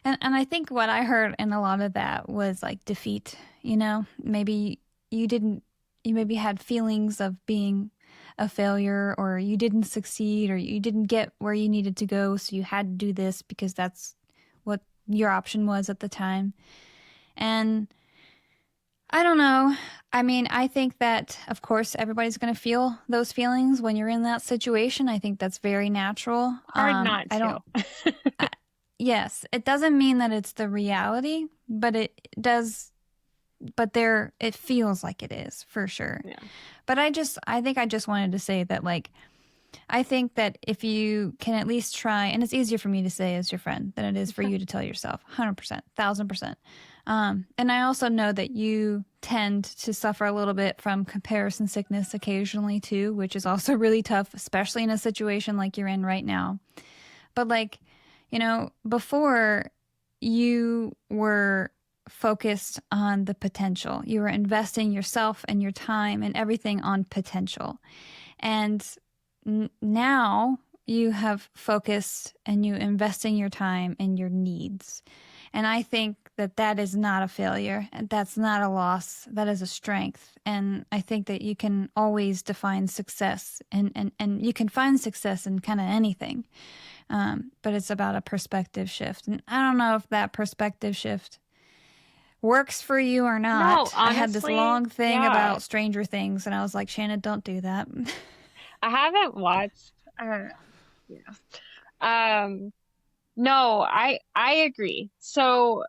and I think what I heard in a lot of that was like defeat, maybe you maybe had feelings of being a failure, or you didn't succeed, or you didn't get where you needed to go. So you had to do this because that's what your option was at the time. And I don't know. I mean, I think that, of course, everybody's going to feel those feelings when you're in that situation. I think that's very natural. Hard not I to. don't. Yes, it doesn't mean that it's the reality, but it does. But it feels like it is for sure. Yeah. But I think I just wanted to say that, like, I think that if you can at least try, and it's easier for me to say as your friend than it is for you to tell yourself, 100%, 1,000%. And I also know that you tend to suffer a little bit from comparison sickness occasionally too, which is also really tough, especially in a situation like you're in right now. But like, before you were focused on the potential, you were investing yourself and your time and everything on potential. And now you have focused and you investing your time in your needs. And I think that is not a failure. That's not a loss. That is a strength. And I think that you can always define success and you can find success in kind of anything. But it's about a perspective shift. And I don't know if that perspective shift works for you or not. No, honestly, I had this long thing yeah. about Stranger Things, and I was like, Shannon, don't do that. I haven't watched. No, I agree. So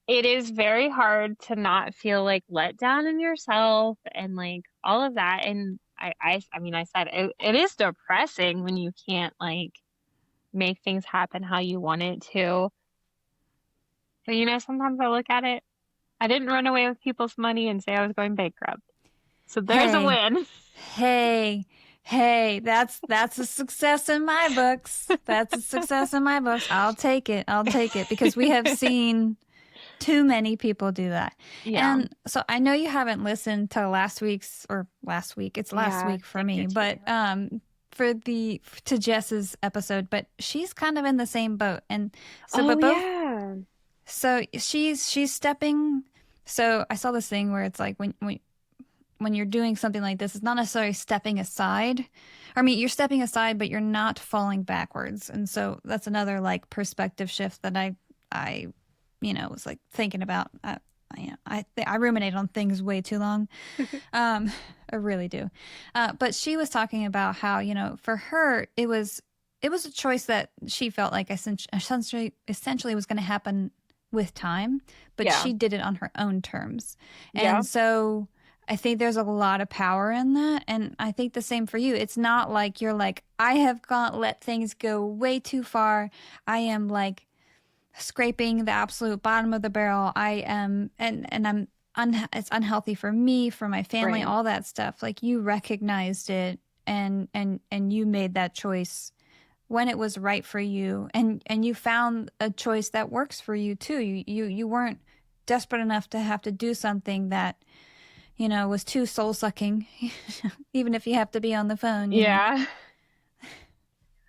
it is very hard to not feel like let down in yourself and like all of that. And I mean, I said it is depressing when you can't like make things happen how you want it to. But sometimes I look at it. I didn't run away with people's money and say I was going bankrupt. So there's a win. Hey, that's a success in my books. That's a success in my books. I'll take it because we have seen too many people do that. Yeah. And so I know you haven't listened to last week. It's last week for me, but to Jess's episode, but she's kind of in the same boat. And so so she's stepping. So I saw this thing where it's like when you're doing something like this, it's not necessarily stepping aside. I mean, you're stepping aside, but you're not falling backwards. And so that's another like perspective shift that I was like thinking about, I ruminate on things way too long. I really do. But she was talking about how, for her, it was a choice that she felt like essentially was going to happen with time, but Yeah. she did it on her own terms. Yeah. And so I think there's a lot of power in that. And I think the same for you. It's not like you're like, I have let things go way too far. I am like scraping the absolute bottom of the barrel. I am, and I'm, it's unhealthy for me, for my family, Right. all that stuff. Like you recognized it and you made that choice when it was right for you, and you found a choice that works for you too. You weren't desperate enough to have to do something that was too soul sucking, even if you have to be on the phone. Yeah.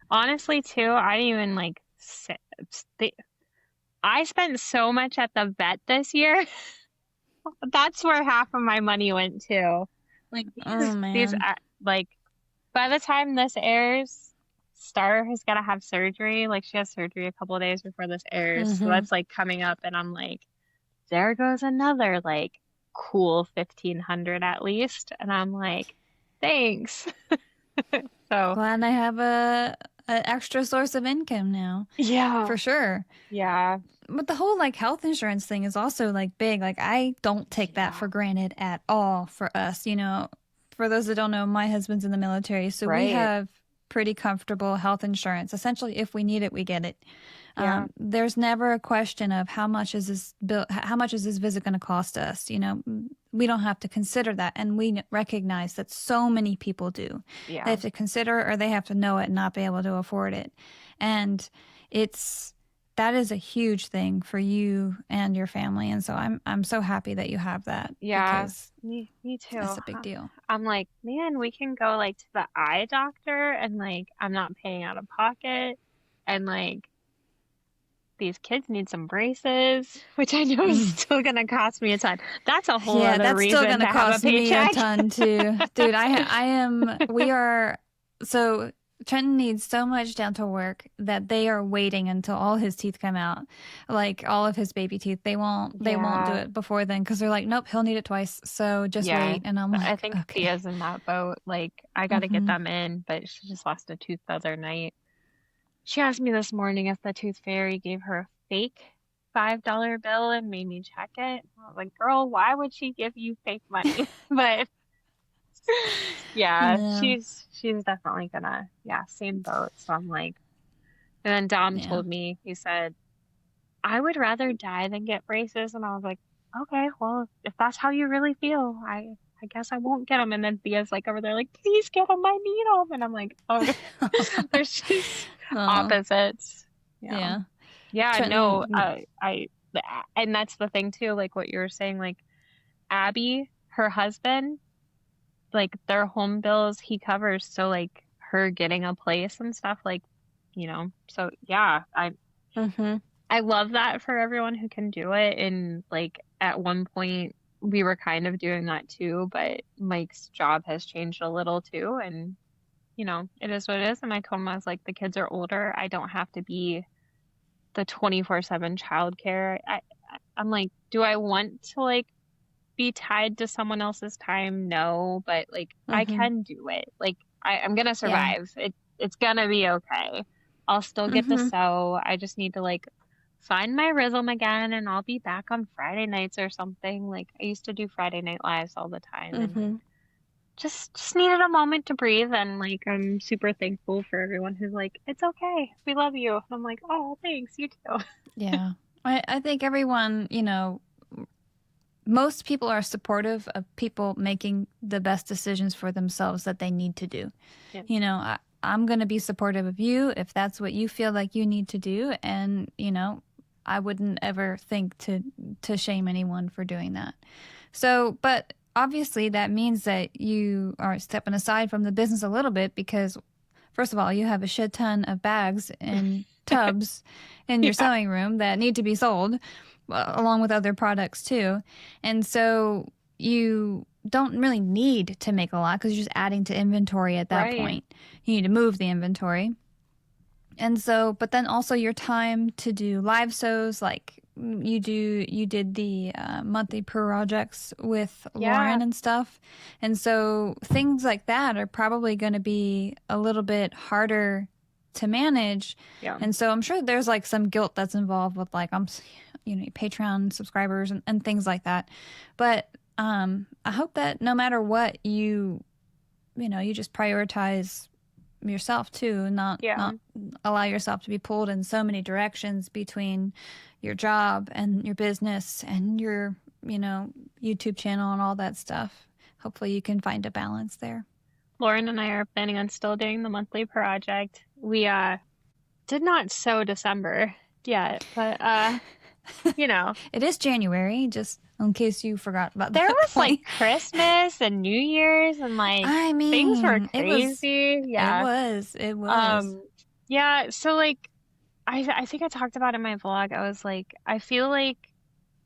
Honestly, too, I didn't even like I spent so much at the vet this year. That's where half of my money went to. Like Oh these man. like by the time this airs, Star has got to have surgery. Like she has surgery a couple of days before this airs. So Mm-hmm. that's like coming up and I'm like, there goes another like cool 1500 at least. And I'm like, thanks. So, Glad I have a extra source of income now, yeah. for sure. Yeah. But the whole like health insurance thing is also like big. Like I don't take that Yeah. for granted at all for us. For those that don't know, my husband's in the military, so we Right. have pretty comfortable health insurance. Essentially, if we need it, we get it. Yeah. There's never a question of how much is this bill, how much is this visit going to cost us? We don't have to consider that, and we recognize that so many people do. They Yeah. have to consider, or they have to know it and not be able to afford it, and it's that is a huge thing for you and your family, and so I'm so happy that you have that Yeah. because Me too. it's a big deal. I'm like, man, we can go like to the eye doctor and like I'm not paying out of pocket and like these kids need some braces, which I know is still gonna cost me a ton. That's a whole Yeah, other that's still reason gonna to have a cost me a paycheck. ton too. Dude, we are, so Trenton needs so much dental work that they are waiting until all his teeth come out. Like all of his baby teeth. They won't do Yeah. it before then because they're like, nope, he'll need it twice. So just Yeah. wait. And I'm I like, think okay. Thea's in that boat. Like, I gotta get Mm-hmm. them in, but she just lost a tooth the other night. She asked me this morning if the tooth fairy gave her a fake $5 bill and made me check it. I was like, girl, why would she give you fake money? But yeah, No. she's definitely gonna, yeah, same boat. So I'm like, and then Dom Yeah. told me, he said, I would rather die than get braces. And I was like, okay, well, if that's how you really feel, I guess I won't get them. And then Thea's like over there, like, please get them, I need them. And I'm like, oh, they're just Oh, opposites. Yeah. yeah. Yeah, no, Trenton. and that's the thing too, like what you were saying, like Abby, her husband, like their home bills he covers, so like her getting a place and stuff, like, so yeah, Mm-hmm. I love that for everyone who can do it. And like at one point we were kind of doing that too, but Mike's job has changed a little too, and it is what it is. And I told him, I was like, the kids are older. I don't have to be the 24/7 childcare. I'm like, do I want to like be tied to someone else's time? No, but like I Mm-hmm. can do it. Like I'm gonna Yeah. survive. It's gonna be okay. I'll still get to Mm-hmm. sew. I just need to like find my rhythm again and I'll be back on Friday nights or something. Like I used to do Friday night lives all the time and Mm-hmm. just needed a moment to breathe. And like I'm super thankful for everyone who's like, it's okay. We love you. And I'm like, oh, thanks, you too. Yeah. I think everyone, most people are supportive of people making the best decisions for themselves that they need to do. Yeah. I'm going to be supportive of you if that's what you feel like you need to do. And, I wouldn't ever think to shame anyone for doing that. So, but obviously that means that you are stepping aside from the business a little bit because, first of all, you have a shit ton of bags and tubs in your Yeah. sewing room that need to be sold, along with other products too. And so you don't really need to make a lot because you're just adding to inventory at that Right. point. You need to move the inventory. And so, but then also your time to do live sews, like you did the monthly projects with Yeah. Lauren and stuff. And so things like that are probably going to be a little bit harder to manage. Yeah. And so I'm sure there's like some guilt that's involved with like Patreon subscribers and things like that. But I hope that no matter what you just prioritize yourself too, not allow yourself to be pulled in so many directions between your job and your business and your YouTube channel and all that stuff. Hopefully you can find a balance there. Lauren and I are planning on still doing the monthly project. We did not sew December yet, but It is January, just in case you forgot about there that was like point. Christmas and New Year's and like I things were mean, crazy. Yeah. it was. Yeah, so like I think I talked about in my vlog. I was like, I feel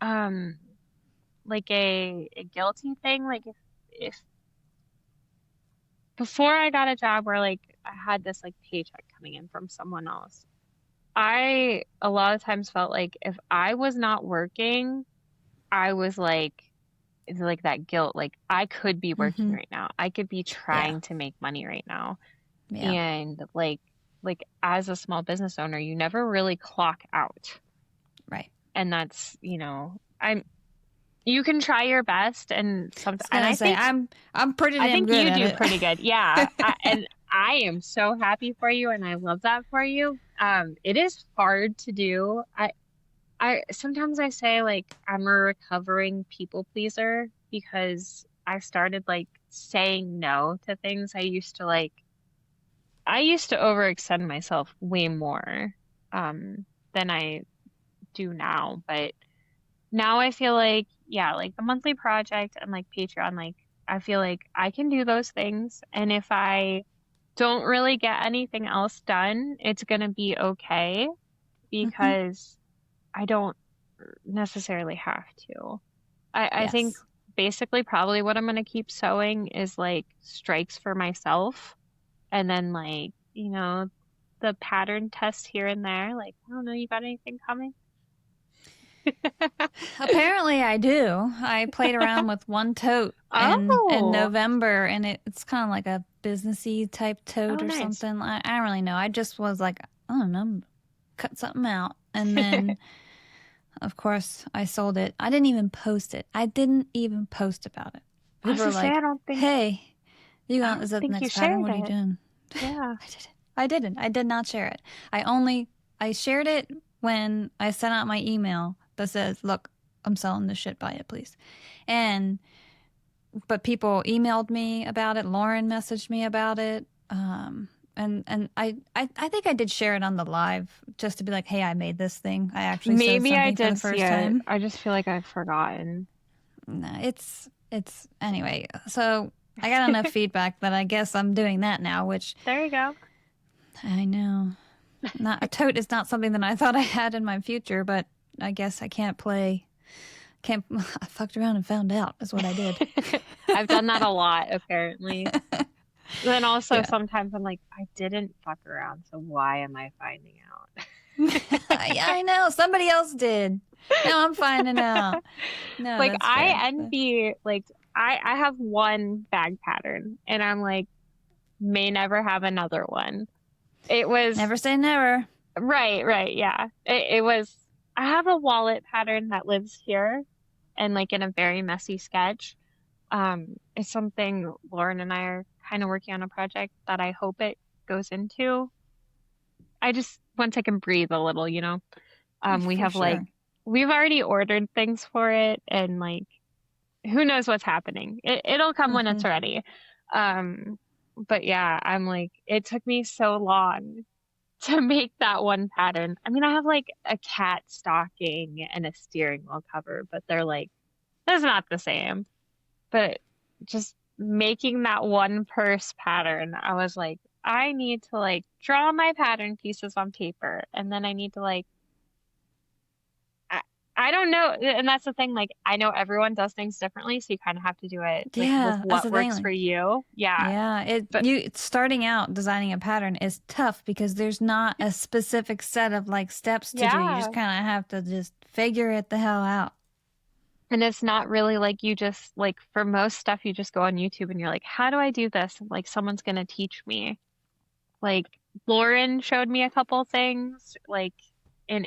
um like a guilty thing. Like if before I got a job where like I had this like paycheck coming in from someone else, I a lot of times felt like if I was not working, I was like it's like that guilt. Like I could be working Mm-hmm. right now. I could be Yeah. trying to make money right now. Yeah. And like as a small business owner, you never really clock out. Right. And that's, you can try your best and I was and gonna say I'm pretty I damn think good you at do it. pretty good. Yeah. And I am so happy for you and I love that for you. It is hard to do. I sometimes I say like I'm a recovering people pleaser because I started like saying no to things I used to overextend myself way more than I do now. But now I feel like, yeah, like the monthly project and like Patreon, like I feel like I can do those things. And if I don't really get anything else done, it's gonna be okay Hmm. because I don't necessarily have to. I think Yes. basically probably what I'm gonna keep sewing is like strikes for myself and then like, the pattern test here and there. Like, I don't know, you got anything coming? Apparently I do. I played around with one tote in Oh, November, and it's kind of like a businessy type oh, tote or nice. something. I don't really know. I just was like, I don't know, cut something out. And then of course I sold it. I didn't even post it. I didn't even post about it. I was People were to say, like, "Hey, I is don't that the think you next pattern? shared What are you it. doing?" Yeah. I didn't. I didn't. I did not share it. I shared it when I sent out my email that says, "Look, I'm selling this shit. Buy it, please." And but people emailed me about it. Lauren messaged me about it. And I think I did share it on the live just to be like, "Hey, I made this thing. I actually sewed Maybe I something for the did see first it. time." I just feel like I've forgotten. Nah, it's anyway. So I got enough feedback that I guess I'm doing that now, which There you go. I know. Not a tote is not something that I thought I had in my future, but I guess I can't play. Can't. I fucked around and found out. Is what I did. I've done that a lot, apparently. Then also Yeah. sometimes I'm like, I didn't fuck around, so why am I finding out? Yeah, I know. Somebody else did. Now I'm finding out. No, Like that's fair. I envy like I have one bag pattern and I'm like may never have another one. It was Never say never. right, yeah. It was I have a wallet pattern that lives here and like in a very messy sketch. It's something Lauren and I are kind of working on a project that I hope it goes into. I just once I can breathe a little, we For have like sure. we've already ordered things for it and like who knows what's happening. It'll come when Hmm. it's ready. Um, but yeah, I'm like, it took me so long to make that one pattern. I mean, I have like a cat stocking and a steering wheel cover, but they're like, that's not the same. But just making that one purse pattern, I was like, I need to like draw my pattern pieces on paper, and then I need to like I don't know. And that's the thing. Like, I know everyone does things differently. So you kind of have to do it like with Yeah, that's what the thing. works for Like, you. Yeah. yeah, But starting out designing a pattern is tough because there's not a specific set of like steps to do. You just yeah. kind of have to just figure it the hell out. And it's not really like you just like for most stuff, you just go on YouTube and you're like, how do I do this? And like someone's gonna teach me. Like Lauren showed me a couple things like in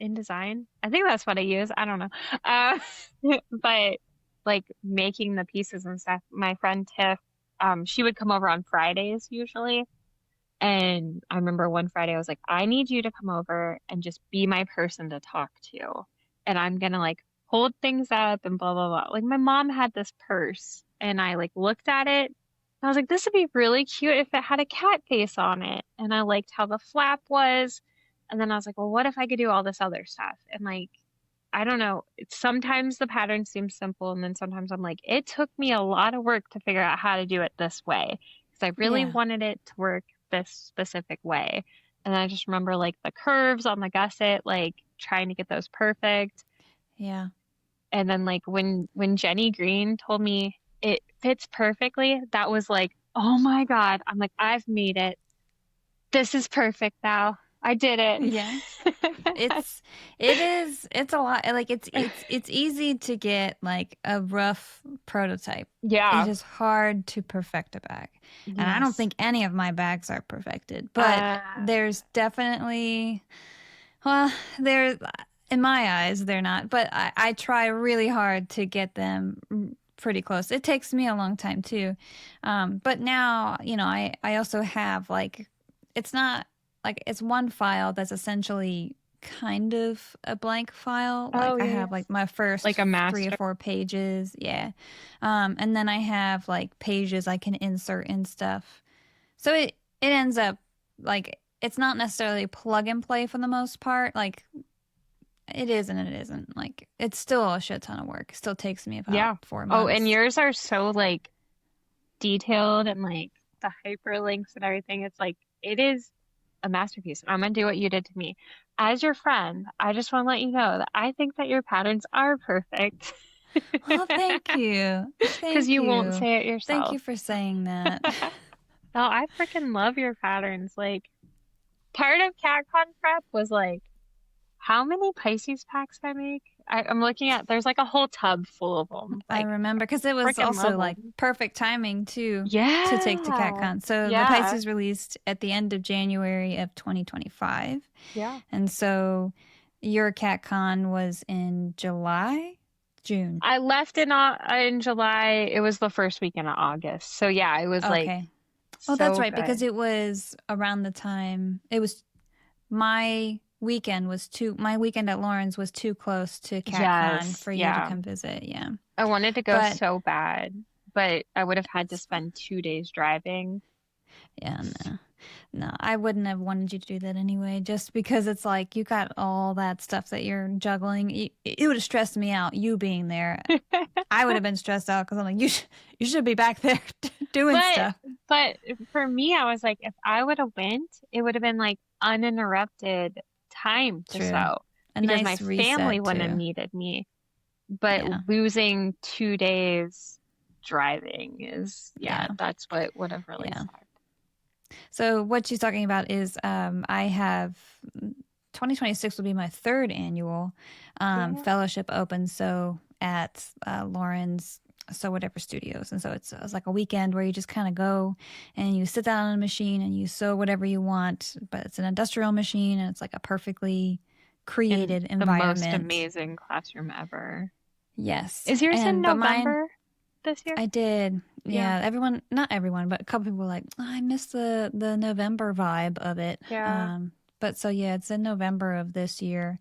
InDesign. I think that's what I use. I don't know. Uh, but like making the pieces and stuff, my friend Tiff, she would come over on Fridays usually. And I remember one Friday I was like, I need you to come over and just be my person to talk to. And I'm gonna like hold things up and blah blah blah. Like my mom had this purse and I like looked at it. I was like, this would be really cute if it had a cat face on it. And I liked how the flap was. And then I was like, well, what if I could do all this other stuff? And like, I don't know. Sometimes the pattern seems simple, and then sometimes I'm like, it took me a lot of work to figure out how to do it this way because I really Yeah, wanted it to work this specific way. And I just remember like the curves on the gusset, like trying to get those perfect. yeah. And then like when Jenny Green told me it fits perfectly, that was like, oh my God. I'm like, I've made it. This is perfect now. I did it. Yeah. It's a lot like it's easy to get like a rough prototype. It Yeah. is hard to perfect a bag. And I don't Yes. think any of my bags are perfected, but Uh, there's definitely well, there's in my eyes they're not, but I try really hard to get them pretty close. It takes me a long time too. But now, I also have like it's not like it's one file that's essentially kind of a blank file. Like oh I yeah, have yeah. like my Like first a 3 or 4 pages. Yeah. And then I have like pages I can insert and stuff. So it ends up like it's not necessarily plug and play for the most part. Like it is and it isn't. Like it's still a shit ton of work. It still takes me about Yeah. four Oh, and months. yours are so like detailed and like the hyperlinks and everything. It's like it is a masterpiece. I'm gonna do what you did to me. As your friend, I just want to let you know that I think that your patterns are perfect. Well, thank you. Because Thank you won't you. say it Thank yourself. you for saying that. No, I freaking love your patterns. Like part of CatCon prep was like how many Pisces packs I make. I'm looking at there's like a whole tub full of them. I Like remember because it was freaking also love like them. perfect timing too to take to Yeah. CatCon. So the Yeah. Pisces released at the end of January of 2025. Yeah. And so your CatCon was in June. I left in July. It was the first weekend of August. So yeah, it was like Okay. Oh, that's so right, because good. it was around the time it was my weekend at Lawrence was too close to CatCon Yes, for you to yeah. come visit. Yeah. I wanted to go But so bad, but I would have had to it's spend 2 days driving. yeah, no. No, I wouldn't have wanted you to do that anyway, just because it's like you got all that stuff that you're juggling. It would have stressed me out, you being there. I would have been stressed out because I'm like, you should be back there doing But stuff. but for me, I was like, if I would have went, it would have been like uninterrupted time to True. sew A because my nice family reset wouldn't have too. needed me. But Yeah. losing 2 days driving is, yeah, Yeah. that's what would have really Yeah. sucked. So what she's talking about is I have 2026 will be my third annual Yeah. fellowship open. So at Lauren's So Whatever Studios. And so it's like a weekend where you just kind of go and you sit down on a machine and you sew whatever you want. But it's an industrial machine and it's like a perfectly In created the most environment. amazing classroom ever. Yes. Is yours in But mine, November this year? I did. Yeah. Yeah, everyone, not everyone, but a couple people were like, "Oh, I miss the November vibe of it." Yeah. But so yeah, it's in November of this year.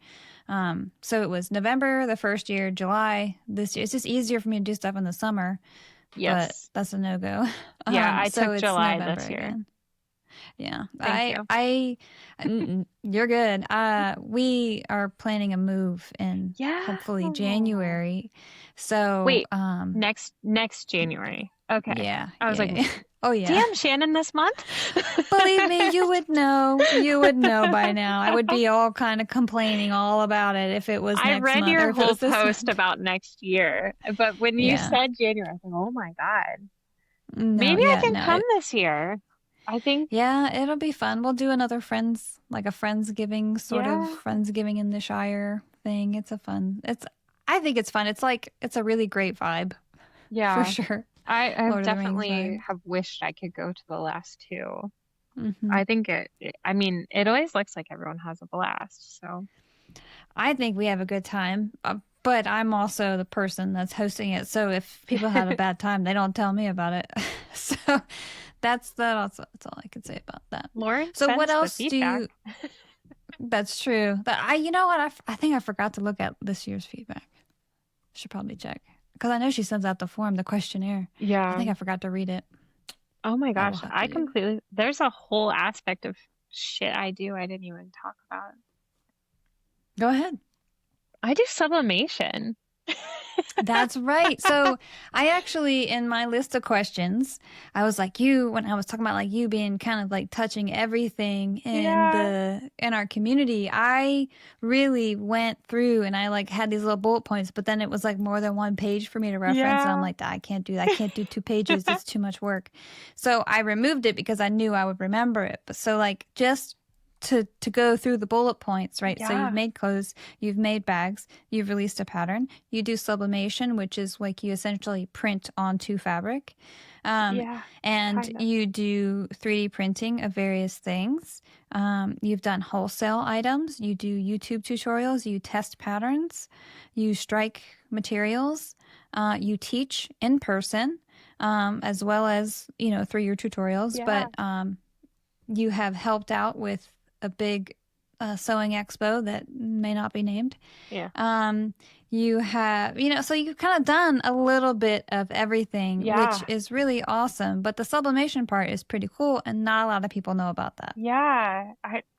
So it was November the first year, July this year. It's just easier for me to do stuff in the summer, but Yes. that's a no-go. Yeah, I So took it's July November this year. again. Yeah. Thank you. You're good. We are planning a move in Yeah. hopefully January. So, Wait, next January. Okay. yeah, I was yeah, like, yeah. Oh, yeah. damn, Shannon, this month? Believe me, you would know. You would know by now. I would be all kind of complaining all about it if it was I next read month or your if it whole was this post month. about next year, but when you Yeah. said January, I was like, oh my God, No, maybe I yeah, can no. come this year. I think, Yeah, it'll be fun. We'll do another friends, like a Friendsgiving sort of yeah, Friendsgiving in the Shire thing. I think it's fun. It's a really great vibe for yeah. sure. I have Lord of the Rings definitely vibe. have wished I could go to the last two. Hmm. I think I mean, it always looks like everyone has a blast. So, I think we have a good time, but I'm also the person that's hosting it. So if people have a bad time, they don't tell me about it. So that's all I can say about that. Lauren So what sends the else do feedback. you? That's true. You know what? I think I forgot to look at this year's feedback. Should probably check because I know she sends out the form, the questionnaire. I Yeah. think I forgot to read it. Oh my I will gosh, have I to. completely, there's a whole aspect of shit I do I didn't even talk about. Go ahead. I do sublimation. That's right. So I actually, in my list of questions, I was like you when I was talking about like you being kind of like touching everything Yeah. in our community. I really went through and I like had these little bullet points, but then it was like more than one page for me to reference, and I'm Yeah. like, I can't do that. I can't do 2 pages. It's too much work. So I removed it because I knew I would remember it. But so like just to go through the bullet points, right? So you've Yeah. made clothes, you've made bags, you've released a pattern, you do sublimation, which is like you essentially print onto fabric, um, Yeah. and Kind of. you do 3D printing of various things. You've done wholesale items, you do YouTube tutorials, you test patterns, you strike materials, you teach in person, as well as, through your tutorials, Yeah. but you have helped out with a big sewing expo that may not be named. Yeah. Um, you have, so you've kind of done a little bit of everything, which Yeah. is really awesome. But the sublimation part is pretty cool, and not a lot of people know about that. Yeah.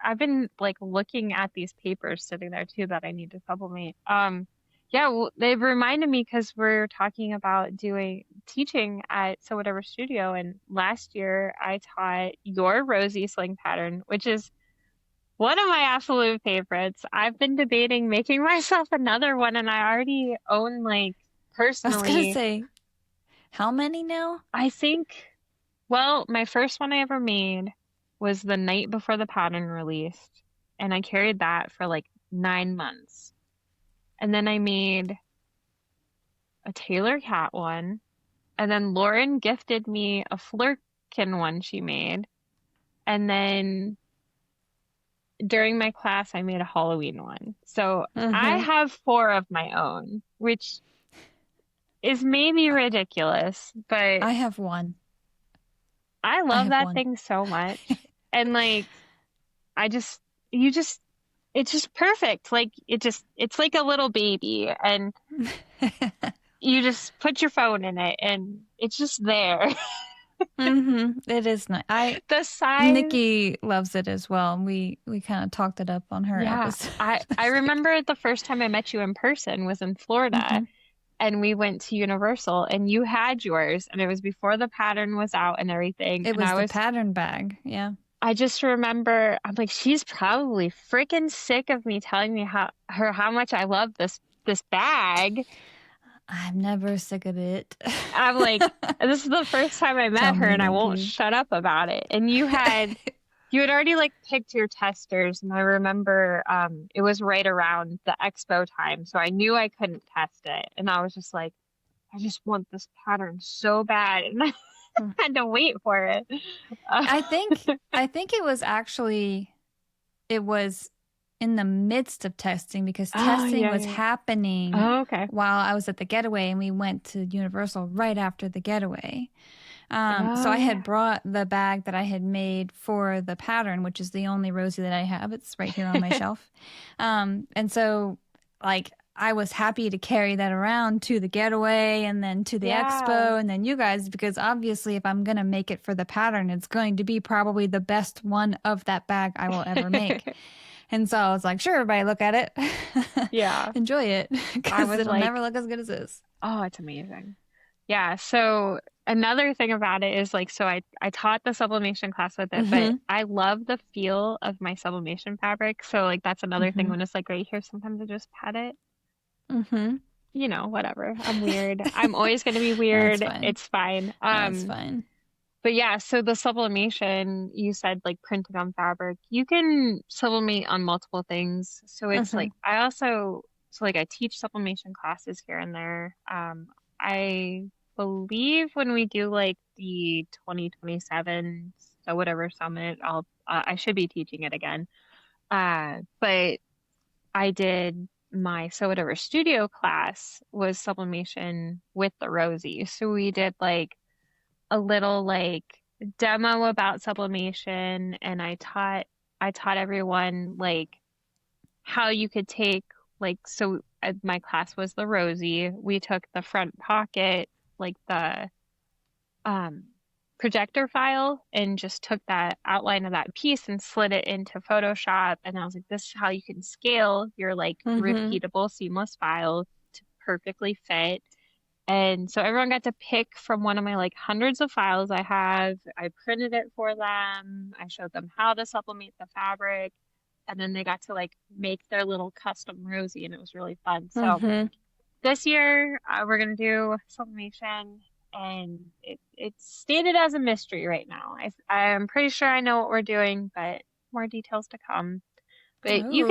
I've been like looking at these papers sitting there too that I need to sublimate. Yeah, well, they've reminded me because we're talking about doing teaching at So Whatever Studio, and last year I taught your Rosie sling pattern, which is one of my absolute favorites. I've been debating making myself another one, and I already own like I was gonna personally, say, how many now? I think, well, my first one I ever made was the night before the pattern released, and I carried that for like 9 months. And then I made a Taylor Cat one, and then Lauren gifted me a Flurkin one she made. And then during my class, I made a Halloween one. So I Mm-hmm. have four of my own, which is maybe ridiculous, but I have one. I I love have that one. thing so much. And like, I just, you just, it's just perfect. Like, it's like a little baby, and you just put your phone in it and it's just there. Mm-hmm. It is nice. The size. Nikki loves it as well. And we kind of talked it up on her Yeah. episode. I remember the first time I met you in person was in Florida, Hmm. and we went to Universal and you had yours, and it was before the pattern was out and everything. It And was the pattern bag. Yeah. I just remember, I'm like, she's probably freaking sick of me telling me how much I love this bag. I'm never sick of it. I'm like, this is the first time I met Tell her me, and I won't Nikki. shut up about it. And you had already like picked your testers, and I remember it was right around the expo time, so I knew I couldn't test it. And I was just like, I just want this pattern so bad, and I had to wait for it. Uh, I think I think it was in the midst of testing because oh testing yeah, was yeah. happening Oh, okay. while I was at the getaway, and we went to Universal right after the getaway. So Oh I had yeah. brought the bag that I had made for the pattern, which is the only Rosie that I have. It's right here on my shelf. And so like I was happy to carry that around to the getaway and then to the Yeah. expo and then you guys, because obviously if I'm going to make it for the pattern, it's going to be probably the best one of that bag I will ever make. And so I was like, sure, everybody look at it. Yeah. Enjoy it I because was it'll never like, look as good as this. oh, it's amazing. Yeah. So another thing about it is like, so I taught the sublimation class with it, but Mm-hmm. I love the feel of my sublimation fabric. So like that's another thing Mm-hmm. when it's like right here, sometimes I just pat it, Mm-hmm. whatever. I'm weird. I'm always going to be That's weird. fine. It's fine. That's fine. But yeah, so the sublimation, you said like printed on fabric. You can sublimate on multiple things. So it's Mm-hmm. like so like I teach sublimation classes here and there. I believe when we do like the 2027 so whatever summit, I should be teaching it again. But I did my so whatever studio class was sublimation with the Rosie. So we did like a little like demo about sublimation and I taught everyone like how you could take like so my class was the Rosie. We took the front pocket, like the um projector file and just took that outline of that piece and slid it into Photoshop and I was like, this is how you can scale your like Mm-hmm. repeatable seamless file to perfectly fit. And so everyone got to pick from one of my like hundreds of files I have. I printed it for them. I showed them how to sublimate the fabric. And then they got to like make their little custom Rosie, and it was really fun. So Mm-hmm. this year we're gonna do sublimation, and it's stated as a mystery right now. I'm pretty sure I know what we're doing, but more details to come. But Oh. you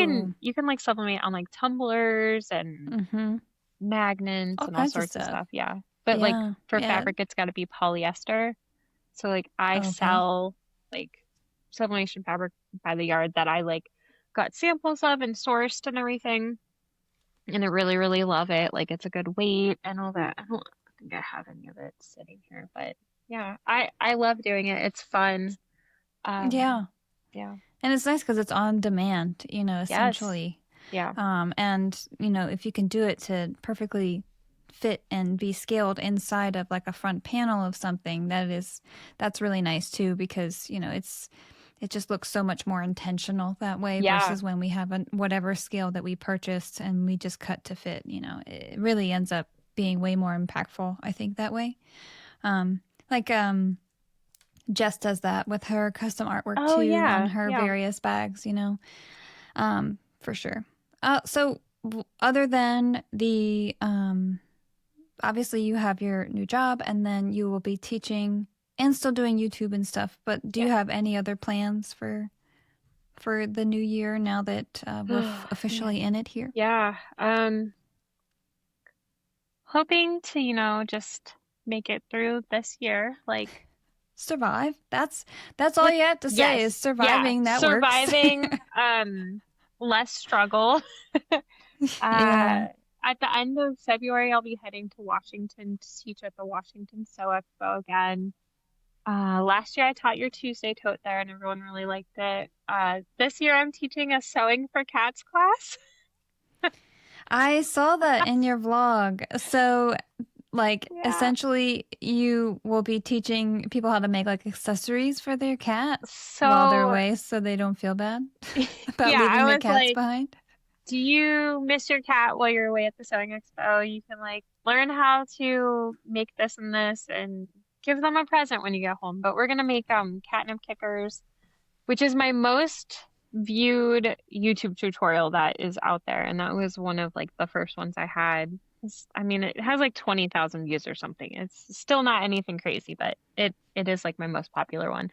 can like sublimate on like tumblers and Mm-hmm. magnets All and all kinds of sorts of stuff. stuff. Yeah. But like Yeah. for Yeah. fabric, it's got to be polyester. So like I Okay. sell like sublimation fabric by the yard that I like got samples of and sourced and everything. And I really, really love it. Like it's a good weight and all that. I don't think I have any of it sitting here, but yeah, I love doing it. It's fun. Yeah. Yeah. And it's nice because it's on demand, Yes. essentially. Yeah. And, if you can do it to perfectly fit and be scaled inside of like a front panel of something, that's really nice too, because, it just looks so much more intentional that way Yeah. versus when we have whatever scale that we purchased and we just cut to fit, it really ends up being way more impactful, I think, that way. Um, like, Jess does that with her custom artwork Oh too on yeah. her Yeah. various bags, for sure. So other than the, obviously you have your new job and then you will be teaching and still doing YouTube and stuff, but do you have any other plans for the new year now that we're Yeah. officially Man. in it here? Yeah. Hoping to, just make it through this year. Like Survive. That's all with you have to say is yes, yeah, surviving. That works. surviving, less struggle. Yeah. At the end of February, I'll be heading to Washington to teach at the Washington Sew Expo again. Last year I taught your Tuesday tote there and everyone really liked it. This year I'm teaching a sewing for cats class. I saw that in your vlog. So, like, Yeah. essentially, you will be teaching people how to make like accessories for their cat while they're So, away so they don't feel bad about yeah, leaving I their was cats like, behind. do you miss your cat while you're away at the sewing expo? You can like learn how to make this and this and give them a present when you get home. But we're gonna make catnip kickers, which is my most viewed YouTube tutorial that is out there. And that was one of like the first ones I had. I mean, it has like 20,000 views or something. It's still not anything crazy, but it is like my most popular one.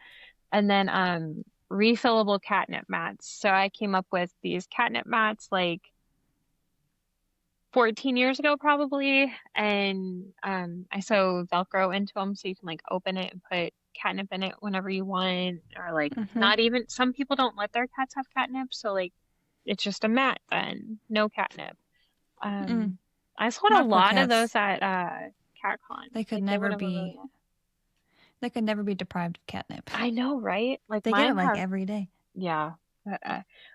And then refillable catnip mats. So I came up with these catnip mats like 14 years ago probably, and I sew Velcro into them so you can like open it and put catnip in it whenever you want, or like Mm-hmm. not even some people don't let their cats have catnip, so like it's just a mat then, no catnip. Mm. I sold a My poor lot of those cats. at CatCon. They could Like they never went over really be. well. They could never be deprived of catnip. I know, right? Like They get it mine like have, every day. yeah.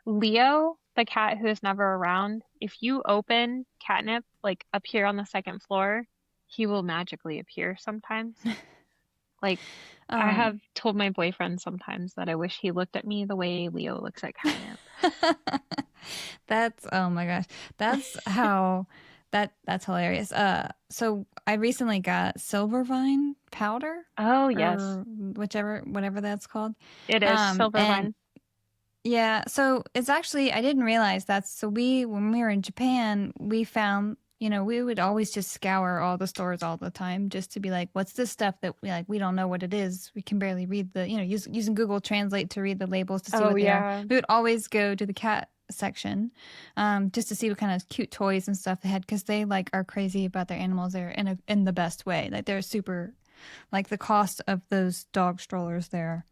Leo. the cat who is never around, if you open catnip like up here on the second floor, he will magically appear sometimes. Like I Um, have told my boyfriend sometimes that I wish he looked at me the way Leo looks at catnip. that's oh my gosh. That's how that's hilarious. So I recently got silvervine powder Oh, yes, or whatever that's called. it is And Silvervine. yeah, so it's actually I didn't realize that's so we when we were in Japan, we found, we would always just scour all the stores all the time just to be like, what's this stuff that we don't know what it is. We can barely read using Google Translate to read the labels to see Oh, what they are. yeah. We would always go to the cat section, just to see what kind of cute toys and stuff they had because they like are crazy about their animals there in the best way. Like they're super, like the cost of those dog strollers there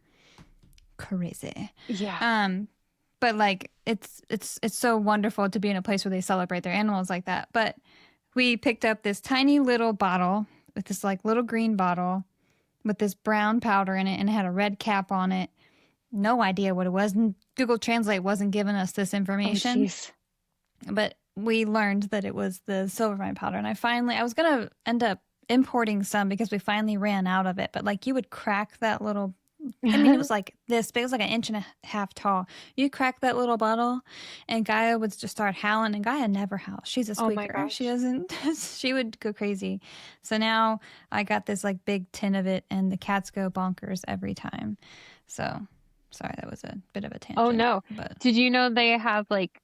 crazy. Yeah. But like it's so wonderful to be in a place where they celebrate their animals like that. But we picked up this tiny little bottle with this like little green bottle with this brown powder in it and it had a red cap on it. No idea what it was. And Google Translate wasn't giving us this Oh, information, jeez. but we learned that it was the silvervine powder. And I was gonna end up importing some because we finally ran out of it. But like you would crack that little, I mean, it was like this big. It was like an inch and a half tall. You crack that little bottle, and Gaia would just start howling. And Gaia never howls. She's a Oh my squeaker. She gosh. doesn't. She would go crazy. So now I got this like big tin of it, and the cats go bonkers every time. So sorry, that was a bit of a Oh tangent, no. but Did you know they have like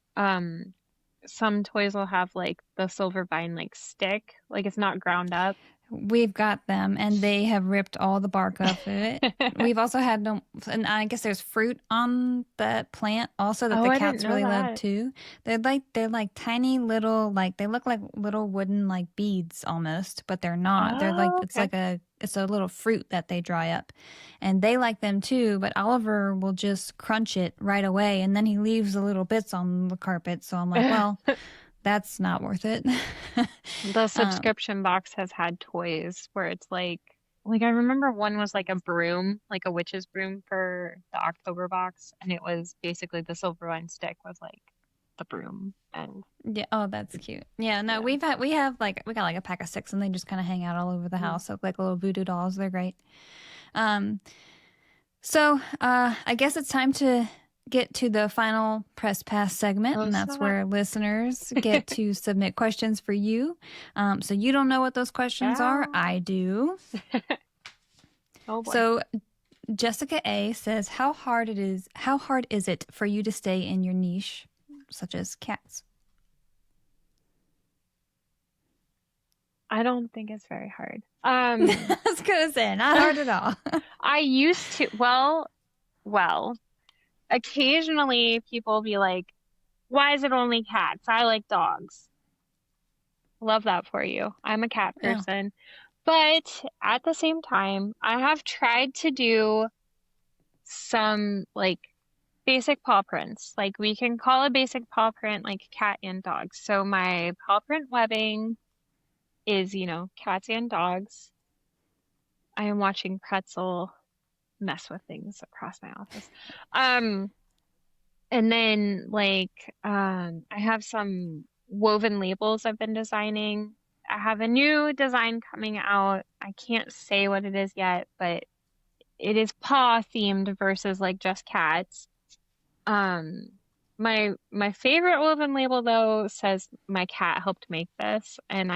some toys will have like the Silvervine like stick, like it's not ground up. we've got them, and they have ripped all the bark off of it. We've also had them, and I guess there's fruit on that plant also that Oh, the I didn't cats know really love that. too. They're like tiny little, like they look like little wooden like beads almost, but they're not. They're like Oh, okay. it's a little fruit that they dry up, and they like them too. But Oliver will just crunch it right away, and then he leaves the little bits on the carpet. So I'm like, well, that's not worth it. The um, subscription box has had toys where it's like I remember one was like a broom, like a witch's broom for the October box, and it was basically the Silvervine stick was like the broom, and Yeah. Oh, that's cute. Yeah. No, yeah. we got like a pack of six, and they just kind of hang out all over the Mm. house, look like little voodoo dolls. They're great. Um. So, I guess it's time to get to the final press pass segment, Oh and that's snap. where listeners get to submit questions for you. So you don't know what those questions are. Yeah. I do. Oh boy. So Jessica A says, How hard is it for you to stay in your niche, such as cats?" I don't think it's very hard. I was gonna say, not hard at all. I used to, well, occasionally people be like, why is it only cats? I like dogs. Love that for you. I'm a cat Oh. person. But at the same time, I have tried to do some like basic paw prints. Like we can call a basic paw print like cat and dogs. So my paw print webbing is, cats and dogs. I am watching Pretzel mess with things across my office. Um, and then I have some woven labels I've been designing. I have a new design coming out. I can't say what it is yet, but it is paw themed versus like just cats. Um, my favorite woven label though says my cat helped make this, and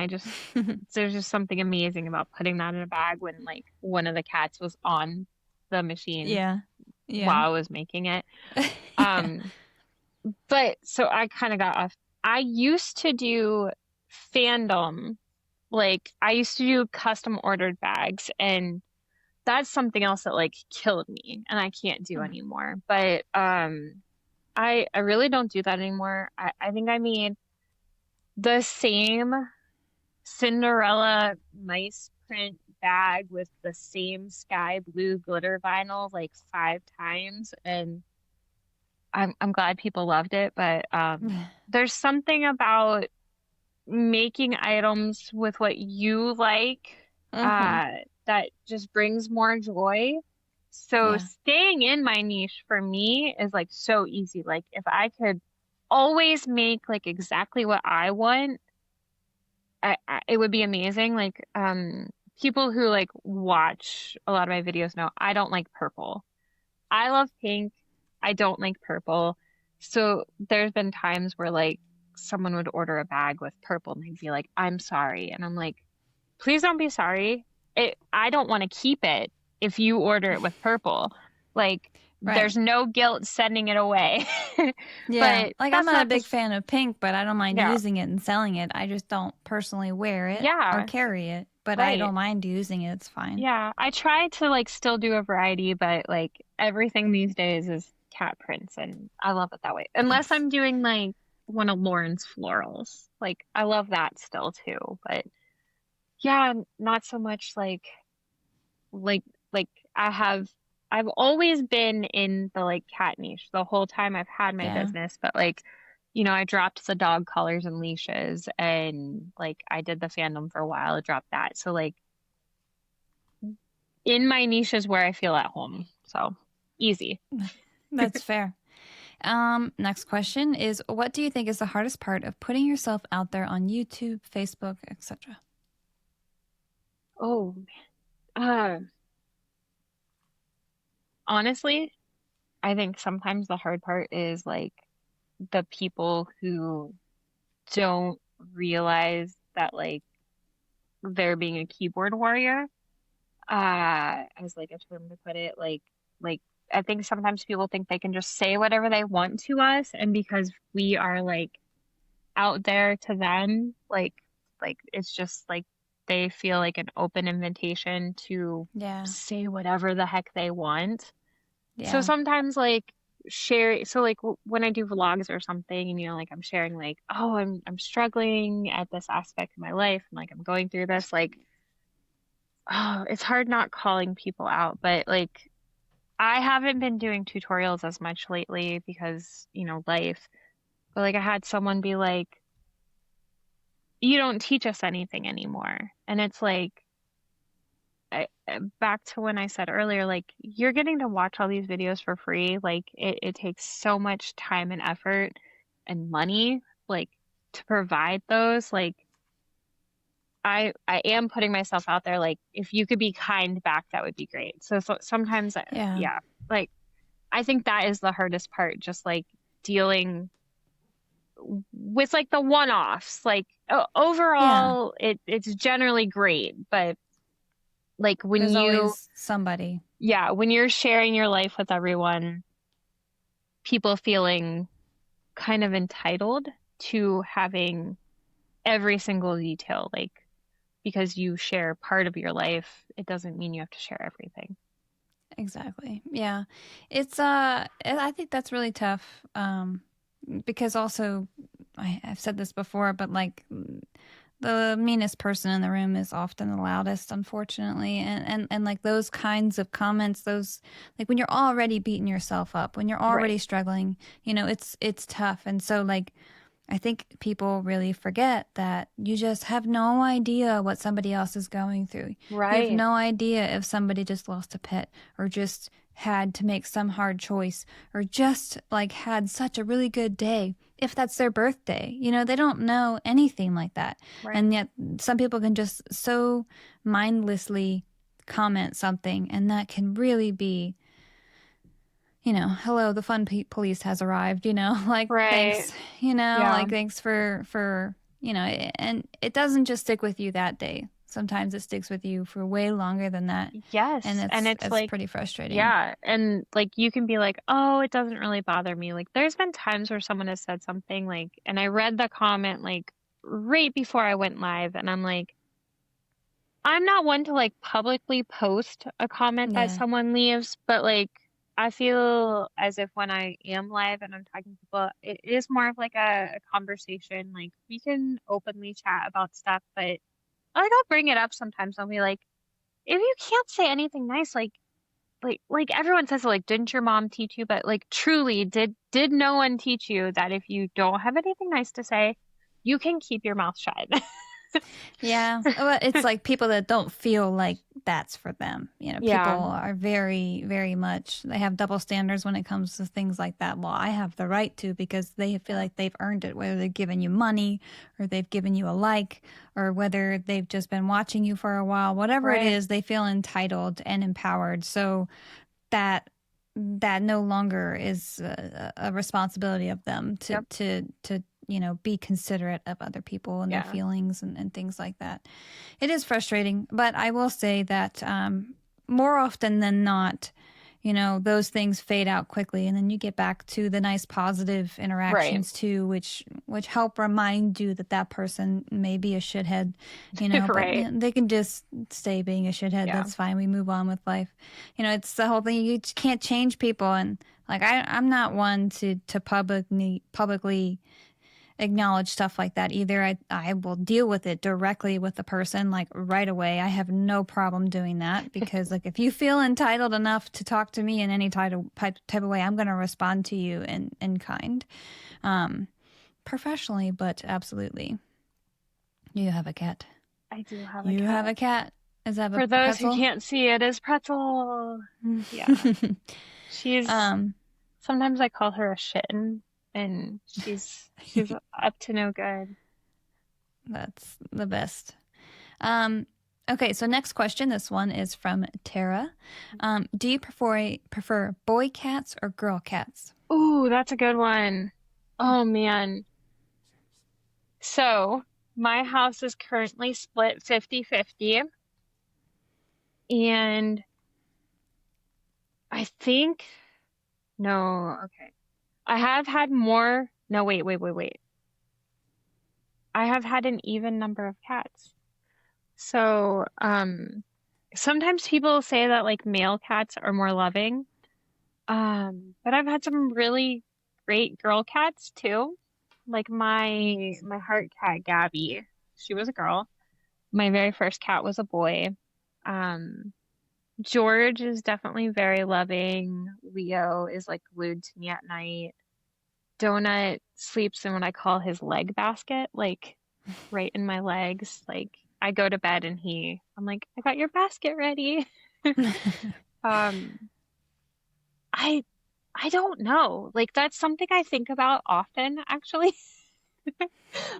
there's just something amazing about putting that in a bag when like one of the cats was on the machine Yeah. Yeah. while I was making it. Yeah. Um, but so I kind of got off. I used to do fandom, like I used to do custom ordered bags, and that's something else that like killed me and I can't do anymore. But I really don't do that anymore. I think I made the same Cinderella nice print bag with the same sky blue glitter vinyl like 5 times, and I'm glad people loved it. But there's something about making items with what you like Uh-huh. uh, that just brings more joy. So Yeah. staying in my niche for me is like so easy. Like if I could always make like exactly what I want, it would be amazing. Like, people who like watch a lot of my videos know I don't like purple. I love pink. I don't like purple. So there's been times where like someone would order a bag with purple and they'd be like, I'm sorry. And I'm like, please don't be sorry. I don't want to keep it if you order it with purple. Like, Right. there's no guilt sending it away. Yeah. But Like I'm that's not a not big just, fan of pink, but I don't mind yeah, using it and selling it. I just don't personally wear it or yeah, carry it, but I right. don't mind using it. It's fine. Yeah, I try to like still do a variety, but like everything these days is cat prints and I love it that way. Unless Nice. I'm doing like one of Lauren's florals. Like I love that still too, but yeah, not so much like like I have I've always been in the like cat niche the whole time I've had my Yeah. business, but like I dropped the dog collars and leashes and like I did the fandom for a while, I dropped that. So like in my niche is where I feel at home. So easy. That's fair. Next question is what do you think is the hardest part of putting yourself out there on YouTube, Facebook, etc.? Oh, uh, honestly, I think sometimes the hard part is like the people who don't realize that like they're being a keyboard warrior. As like a term to put it, like I think sometimes people think they can just say whatever they want to us, and because we are like out there to them, like it's just like they feel like an open invitation to Yeah. say whatever the heck they want. So Yeah. sometimes like share so like when I do vlogs or something and like I'm sharing like, oh, I'm struggling at this aspect of my life and like I'm going through this like, oh, it's hard not calling people out, but like I haven't been doing tutorials as much lately because life. But like I had someone be like, you don't teach us anything anymore. And it's like, back to when I said earlier, like you're getting to watch all these videos for free. Like it takes so much time and effort and money, like to provide those. Like I am putting myself out there. Like if you could be kind back, that would be great. So sometimes, Yeah. yeah, like I think that is the hardest part, just like dealing with like the one-offs. Like Yeah. overall, it's generally great, but like when There's you always somebody. yeah, when you're sharing your life with everyone, people feeling kind of entitled to having every single detail, like because you share part of your life, it doesn't mean you have to share everything. Exactly. Yeah. It's I think that's really tough because also I've said this before, but like the meanest person in the room is often the loudest, unfortunately. And like those kinds of comments, those like when you're already beating yourself up, when you're Right. already struggling, it's tough. And so like I think people really forget that you just have no idea what somebody else is going through. You have Right. no idea if somebody just lost a pet or just had to make some hard choice or just like had such a really good day. If that's their birthday, they don't know anything like that. Right. And yet some people can just so mindlessly comment something, and that can really be hello, the fun police has arrived, like Right. thanks, Yeah. like thanks for, and it doesn't just stick with you that day. Sometimes it sticks with you for way longer than that. And Yes. And it's it's like, pretty frustrating. yeah. And like you can be like, oh, it doesn't really bother me. Like there's been times where someone has said something like, and I read the comment like right before I went live, and I'm like, I'm not one to like publicly post a comment that Yeah, someone leaves, but like I feel as if when I am live and I'm talking to people, it is more of like a conversation. Like we can openly chat about stuff, but like I'll bring it up sometimes. I'll be like, if you can't say anything nice, like everyone says, like, didn't your mom teach you? But like truly, did no one teach you that if you don't have anything nice to say, you can keep your mouth shut? Yeah. Well, it's like people that don't feel like that's for them. People Yeah, are very, very much, they have double standards when it comes to things like that. Well, I have the right to because they feel yeah, like they've earned it, whether they've given you money or they've given you a like or whether they've just been watching you for a while. Whatever it right. is, they feel entitled and empowered. So that that no longer is a responsibility of them Yep. to be considerate of other people and their Yeah. feelings and things like that. It is frustrating, but I will say that more often than not, those things fade out quickly, and then you get back to the nice positive Right. interactions too, which help remind you that that person may be a shithead, but Right. they can just stay being a shithead. Yeah. That's fine. We move on with life. It's the whole thing. You just can't change people, and like I'm not one to publicly acknowledge stuff like that either. I will deal with it directly with the person, like right away. I have no problem doing that because, like, if you feel entitled enough to talk to me in any type of way, I'm going to respond to you in kind, um, professionally, but absolutely. You have a cat. I do have a You have cat. a cat. Is that a For those who pretzel? can't see, it is Pretzel. Yeah. She's um, sometimes I call her a shitten, and she's up to no good. that's the best. Um, okay, so next question. This one is from Tara. Do you prefer boy cats or girl cats? Ooh, that's a good one. Oh man. So, my house is currently split 50-50, and I think no, okay. I have had more. No, wait. I have had an even number of cats. So, sometimes people say that like male cats are more loving. But I've had some really great girl cats too. Like my heart cat Gabby. She was a girl. My very first cat was a boy. Um, George is definitely very loving. Leo is like glued to me at night. Donut sleeps in what I call his leg basket, like right in my legs. Like I go to bed and I'm like, I got your basket ready. Um, I I don't know. Like that's something I think about often, actually.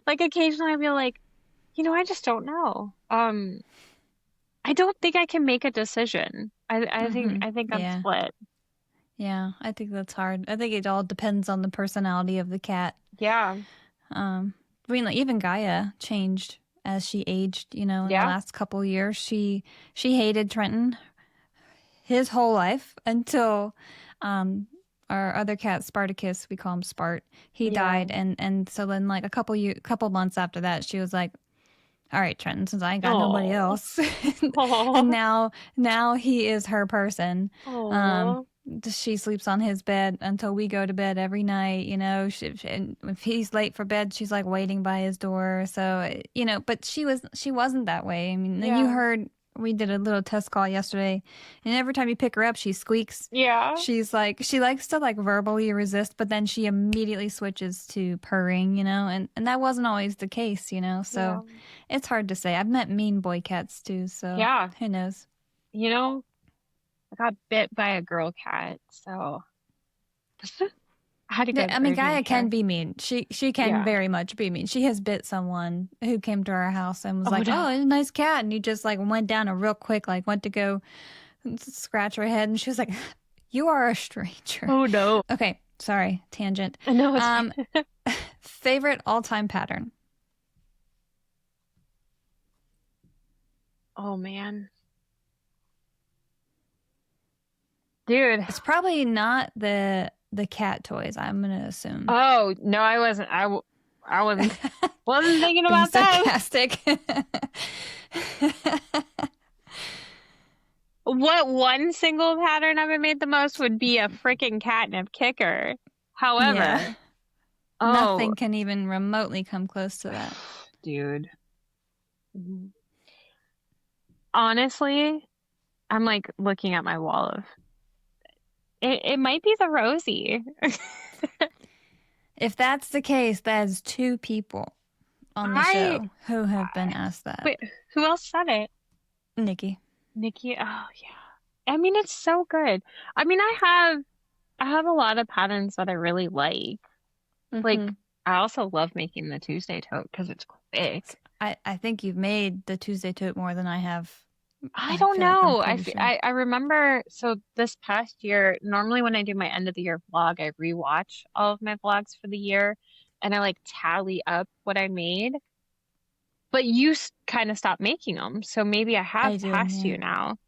Like occasionally I'll be like, I just don't know. I don't think I can make a decision. I think I'm Yeah. split. Yeah, I think that's hard. I think it all depends on the personality of the cat. Yeah. I mean, like even Gaia changed as she aged, in the Yeah. last couple years. She hated Trenton his whole life until our other cat Spartacus, we call him Spart, he Yeah. died, and so then like a couple months after that, she was like, all right, Trenton, since I ain't got nobody Oh. else. And Oh. now he is her person. Um, Oh. she sleeps on his bed until we go to bed every night, and if he's late for bed, she's like waiting by his door. So, but she wasn't that way. I mean, then you Yeah. heard we did a little test call yesterday, and every time you pick her up, she squeaks. Yeah. She likes to like verbally resist, but then she immediately switches to purring, and that wasn't always the case, Yeah. so it's hard to say. I've met mean boy cats too, so Yeah. who knows? You know, I got bit by a girl cat, so I had to go to I mean, urgent Gaia can care. be mean. She can Yeah. very much be mean. She has bit someone who came to our house and was Oh like, no. "Oh, it's a nice cat," and he just like went down a real quick, like went to go scratch her head, and she was like, "You are a stranger." Oh no. Okay, sorry, tangent. No, it's Um, fine. favorite all-time pattern. Oh man. Dude. It's probably not the cat toys, I'm gonna assume. Oh, no, I wasn't. I wasn't thinking Being about that. sarcastic. What one single pattern I've made the most would be a freaking catnip kicker. Yeah. However, oh, Nothing can even remotely come close to that. dude. Honestly, I'm like looking at my wall of it might be the Rosie. If that's the case, that is two people. on the I show who have been asked that. wait, who else said it? Nikki. Nikki. Oh yeah. I mean, it's so good. I mean, I have a lot of patterns that I really like. Like, Mm-hmm. I also love making the Tuesday tote because it's quick. I think you've made the Tuesday tote more than I have. I I don't feel like I'm know. pretty sure. I remember, so this past year, normally when I do my end of the year vlog, I rewatch all of my vlogs for the year and I like tally up what I made. But you kind of stopped making them, so maybe I I have did, passed yeah. you now.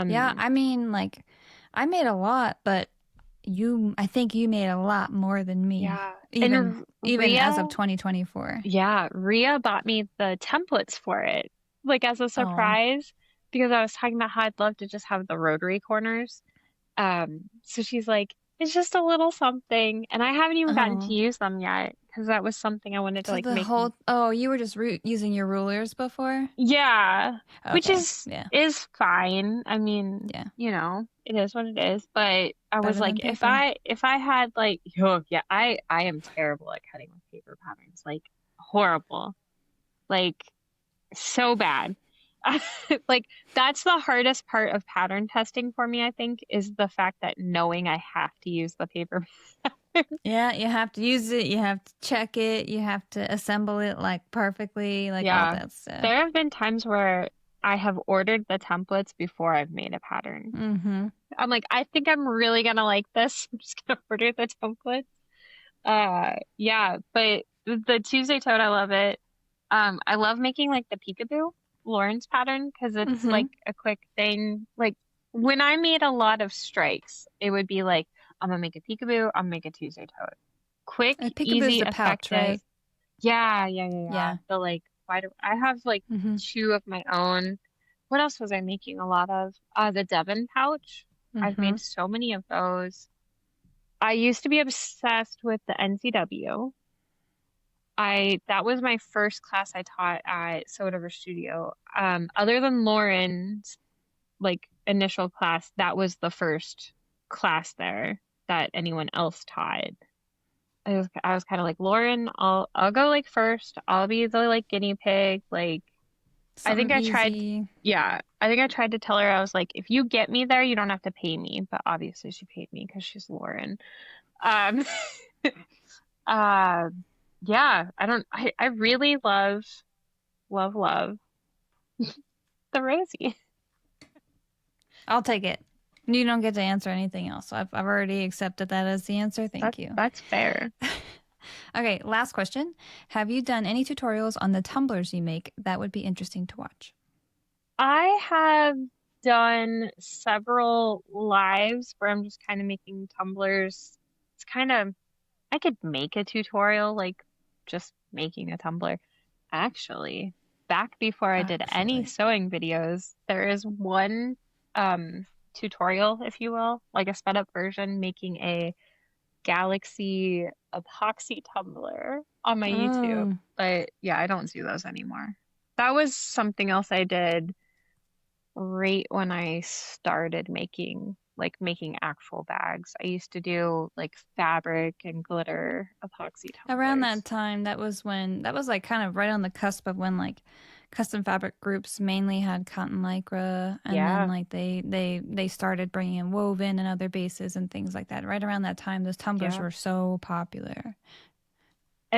Yeah, Um, I mean, like, I made a lot, but I think you made a lot more than me, yeah. even And even as of Rhea, 2024. yeah, Rhea bought me the templates for it, like as a Oh, surprise, because I was talking about how I'd love to just have the rotary corners. So she's like, it's just a little something, and I haven't even gotten to oh. use them yet because that was something I wanted to So like the make. whole, oh, you were just using your rulers before? Yeah, which Okay, yeah, is fine. I mean, yeah. it is what it is. But I was Better like, than paper. if I had like, oh yeah, I am terrible at cutting with paper patterns, like horrible, like so bad. Like that's the hardest part of pattern testing for me, I think, is the fact that knowing I have to use the paper. Yeah, you have to use it, you have to check it, you have to assemble it like perfectly, like all Yeah, that stuff. there have been times where I have ordered the templates before I've made a pattern. Mm-hmm. I'm like, I think I'm really gonna like this. I'm just gonna order the templates. Yeah, but the Tuesday tote, I love it. I love making like the peekaboo Lauren's pattern because it's Mm-hmm. like a quick thing. Like when I made a lot of strikes, it would be like, I'm gonna make a peekaboo, I'm gonna make a Tuesday tote. Quick, Peekaboo's easy, the pouch, effective. right? Yeah, yeah, yeah, yeah. Yeah. The like, why do I have like Mm-hmm. two of my own? What else was I making a lot of? The Devon pouch. I've Mm-hmm. made so many of those. I used to be obsessed with the NCW. That was my first class I taught at Soda River Studio. Other than Lauren's like initial class, that was the first class there that anyone else taught. I was kind of like, Lauren, I'll go like first. I'll be the like guinea pig. Like I think Something I tried, easy. yeah, I think I tried to tell her I was like, if you get me there, you don't have to pay me. But obviously she paid me because she's Lauren. Um, uh, yeah, I really love the Rosie. I'll take it. You don't get to answer anything else. I've already accepted that as the answer. Thank you. That's fair. Okay, last question. Have you done any tutorials on the tumblers you make that would be interesting to watch? I have done several lives where I'm just kind of making tumblers. It's kind of, I could make a tutorial like just making a tumbler. Actually, back before I did any Actually. sewing videos, there is one tutorial, if you will, like a sped up version, making a galaxy epoxy tumbler on my YouTube. Mm. But yeah, I don't do those anymore. That was something else I did right when I started making actual bags. I used to do like fabric and glitter epoxy Around tumblers. that time, that was like kind of right on the cusp of when like custom fabric groups mainly had cotton lycra, and then Yeah. like they started bringing in woven and other bases and things like that. Right around that time, those tumblers Yeah. were so popular.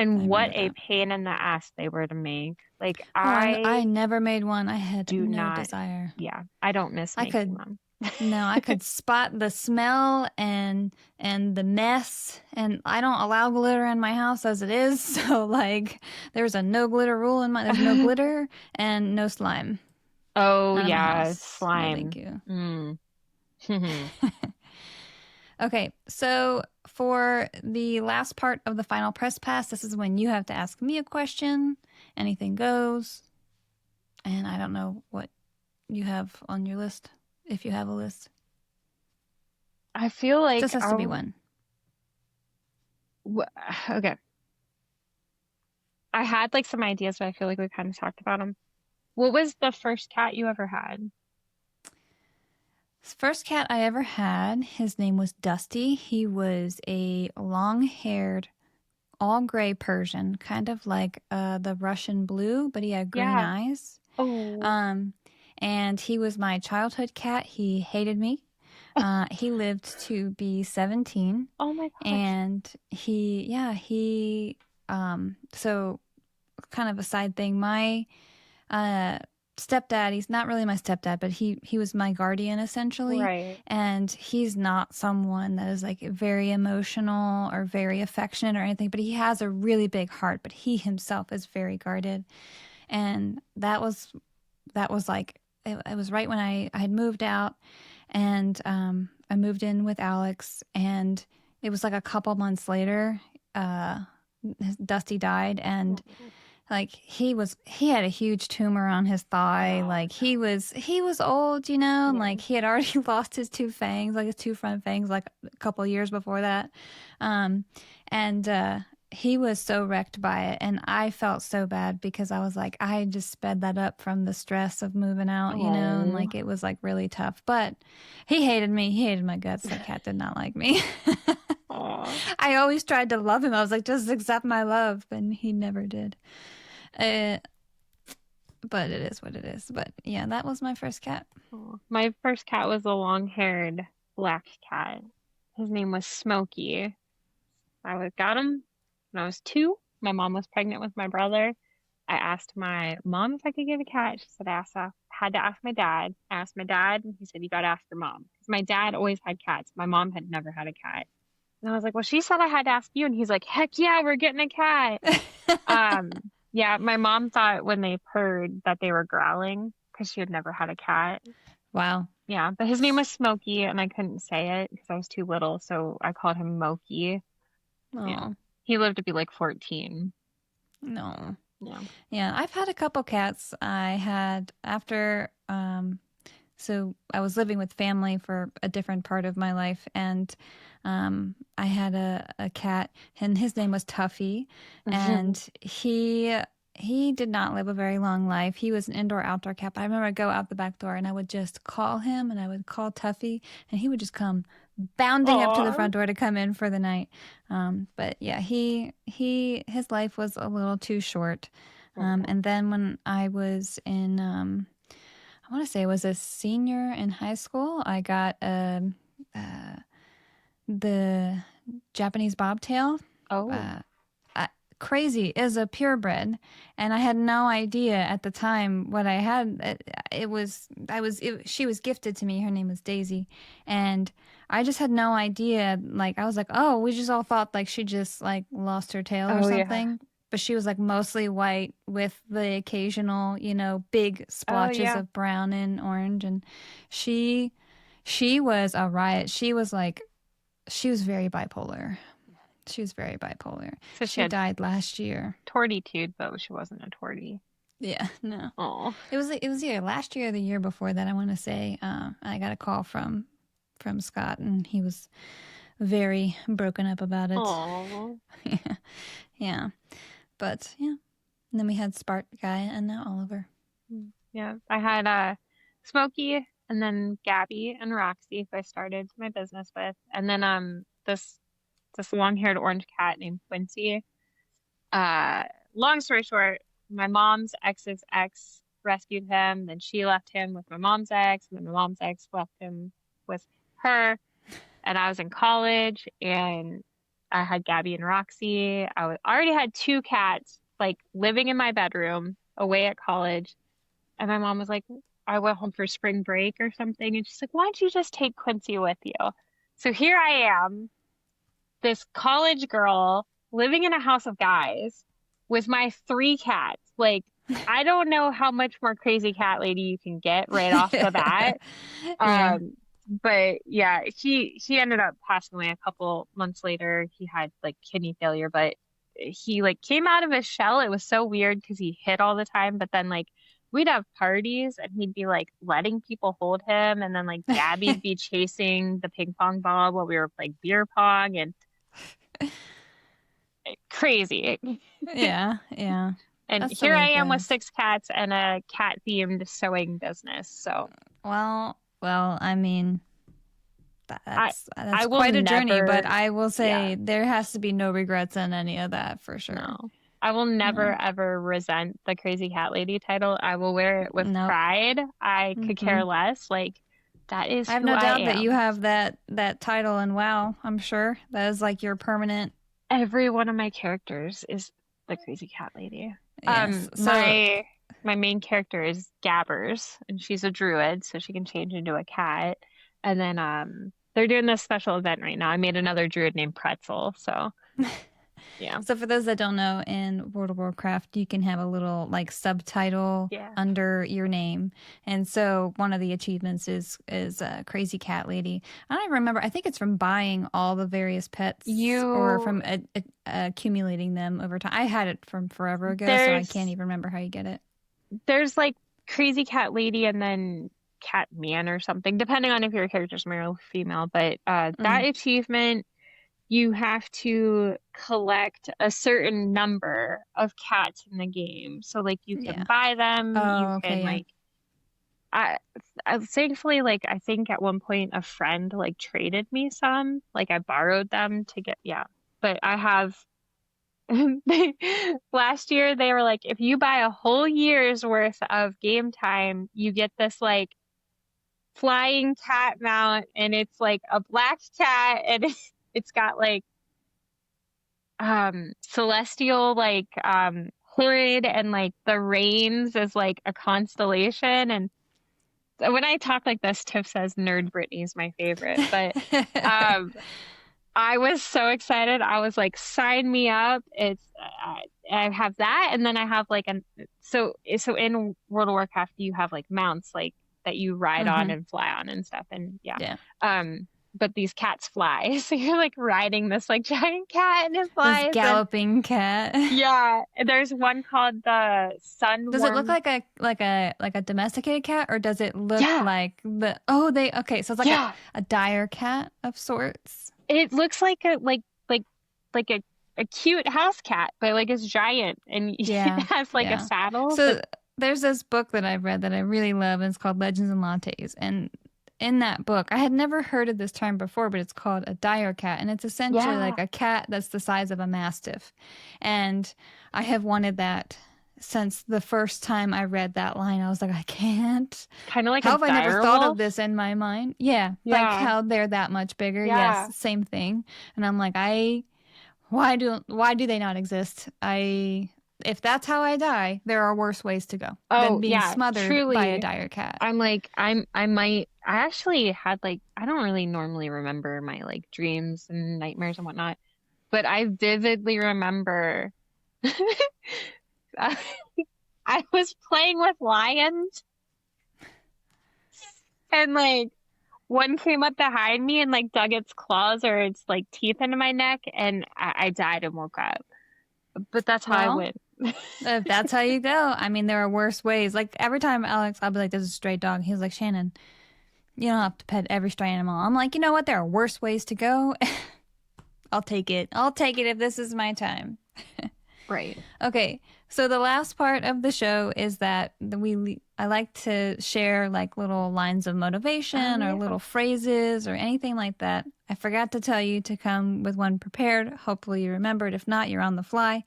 I And what remember a that. pain in the ass they were to make. Like Oh, I I never made one. I had do no not, desire. yeah, I don't miss I making could them. No, I could spot the smell and the mess, and I don't allow glitter in my house as it is. So like, there's a no glitter rule in my. There's no glitter and no slime. Oh Not in my yeah, house. No, thank slime. you. Mm. Okay, so for the last part of the final press pass, this is when you have to ask me a question. Anything goes, and I don't know what you have on your list, if you have a list. I feel like Just has to be one. w- okay. I had like some ideas, but I feel like we kind of talked about them. What was the first cat you ever had? First cat I ever had, his name was Dusty. He was a long haired all gray Persian, kind of like the Russian blue, but he had green Yeah. eyes. Oh, Um, and he was my childhood cat. He hated me. He lived to be 17, oh my gosh. and so kind of a side thing. My uh, stepdad, he's not really my stepdad, but he was my guardian essentially. Right. And he's not someone that is like very emotional or very affectionate or anything, but he has a really big heart, but he himself is very guarded. And that was like, it was right when I had moved out, and I moved in with Alex, and it was like a couple months later, uh, Dusty died, and Oh, like he had a huge tumor on his thigh. oh Like he was old, and no. like he had already lost his two fangs, like his two front fangs, like a couple years before that. Um, and he was so wrecked by it, and I felt so bad because I was like, I just sped that up from the stress of moving out, and Oh. like it was like really tough. But he hated me. He hated my guts. That cat did not like me. Oh. I always tried to love him. I was like, just accept my love, and he never did. Uh, but it is what it is. But yeah, that was my first cat. Oh. My first cat was a long-haired black cat. His name was Smokey. Got him when I was 2. My mom was pregnant with my brother. I asked my mom if I could get a cat. She said had to ask my dad. I asked my dad, and he said, you got to ask your mom. Because my dad always had cats. My mom had never had a cat. And I was like, well, she said I had to ask you. And he's like, heck yeah, we're getting a cat. Um, yeah, my mom thought when they purred that they were growling because she had never had a cat. Wow. Yeah, but his name was Smokey, and I couldn't say it because I was too little, so I called him Moki. Yeah, Oh, he lived to be like 14. no. Yeah. Yeah, I've had a couple cats. I had after so I was living with family for a different part of my life, and I had a cat, and his name was Tuffy, and he did not live a very long life. He was an indoor-outdoor cat. But I remember I'd go out the back door, and I would just call him, and I would call Tuffy, and he would just come bounding up to the Oh. front door to come in for the night. But yeah, his life was a little too short. And then when I was in I want to say I was a senior in high school. I got uh, the Japanese bobtail. Oh. Uh, Crazy is a purebred, and I had no idea at the time what I had. She was gifted to me. Her name was Daisy, and I just had no idea. Like I was like, oh, we just all thought like she just like lost her tail or Oh yeah. something. But she was like mostly white with the occasional, big Oh splotches yeah. of brown and orange, and she she was a riot. She was very bipolar. She was very bipolar. So she She had died last year. tortitude, but she wasn't a tortie. Yeah, no. Oh. It was either last year or the year before that. I want to say. I got a call from Scott, and he was very broken up about it. Oh. Yeah, yeah. But yeah. And then we had Spark guy, and now Oliver. Yeah. I had Smokey and then Gabby and Roxy, who I started my business with. And then this long-haired orange cat named Quincy. Uh, Long story short, my mom's ex's ex rescued him. Then she left him with my mom's ex, and then my mom's ex left him with her. And I was in college, and I had Gabby and Roxy. Already had 2 cats, like living in my bedroom away at college. And my mom was like, I went home for spring break or something, and she's like, why don't you just take Quincy with you? So here I am, this college girl living in a house of guys with my 3 cats. Like, I don't know how much more crazy cat lady you can get right off the bat. Yeah. But yeah, he ended up passing away a couple months later. He had like kidney failure, but he like came out of his shell. It was so weird because he hid all the time, but then like we'd have parties and he'd be like letting people hold him, and then like Gabby'd be chasing the ping pong ball while we were like beer pong, and crazy. Yeah, yeah. And That's the here way I it am with goes. 6 cats and a cat themed sewing business. So Well, I mean, I That's will quite a journey, but never, I will yeah, say there has to be no regrets in any of that for sure. no. I will never No. ever resent the crazy cat lady title. I will wear it with Nope. pride. I could Hmm. care less. Like that is I have who no I doubt that you am. have that title and WoW, I'm sure. That is like your permanent. Every one of my characters is the crazy cat lady. Yes. So, My main character is Gabbers, and she's a druid, so she can change into a cat. And then they're doing this special event right now. I made another druid named Pretzel, so yeah. so for those that don't know, in World of Warcraft, you can have a little like subtitle Yeah. under your name, and so one of the achievements is Crazy Cat Lady. I don't even remember. I think it's from buying all the various pets or You from accumulating them over time. I had it from forever ago, so I can't there's even remember how you get it. there's like crazy cat lady and then cat man or something, depending on if your character's male or female. But that Mm, achievement you have to collect a certain number of cats in the game. So like you can yeah. buy them, you Oh, can okay, yeah. like I, I thankfully like I think at one point a friend like traded me some. Like I borrowed them to get yeah. But I have last year they were like if you buy a whole year's worth of game time, you get this like flying cat mount and it's like a black cat and it's got like celestial like horrid and like the rains is like a constellation and so when I talk like this Tiff says nerd Brittany is my favorite but um I was so excited I was like sign me up it's I have that and then I have like an so in World of Warcraft you have like mounts like that you ride on Hmm. and fly on and stuff and yeah Yeah. um but these cats fly so you're like riding this like giant cat and it This flies and galloping cat. yeah, there's one called the Does it look Sunworm. like a domesticated cat, or does it look Yeah, like oh, they okay, so it's like yeah. a dire cat of sorts. It looks like like a cute house cat, but like it's giant and it Yeah, has like a yeah. saddle. But So there's this book that I've read that I really love, and it's called Legends and Lattes. And in that book, I had never heard of this term before, but it's called a dire cat, and it's essentially yeah, like a cat that's the size of a mastiff. And I have wanted that since the first time I read that line. I was like, I can't. kind of like How a have I never dire thought of wolf. this in my mind? Yeah, like Yeah, how they're that much bigger. yeah. Yes, same thing. And I'm like, why do they not exist? If that's how I die, there are worse ways to go than Oh being yeah, smothered by a truly. dire cat. I'm like I actually had like I don't really normally remember my like dreams and nightmares and whatnot, but I vividly remember I I was playing with lions and like one came up behind me and like dug its claws or its like teeth into my neck and I died and woke up. But that's how I Well, went. if that's how you go, I mean, there are worse ways. Like every time Alex, I'll be like, "There's a stray dog." He's like, "Shannon, you don't have to pet every stray animal." I'm like, you know what? There are worse ways to go. I'll take it. I'll take it if this is my time. Right. Okay, so the last part of the show is that I like to share like little lines of Oh motivation or yeah. little phrases or anything like that. I forgot to tell you to come with one prepared. Hopefully you remembered. If not, you're on the fly.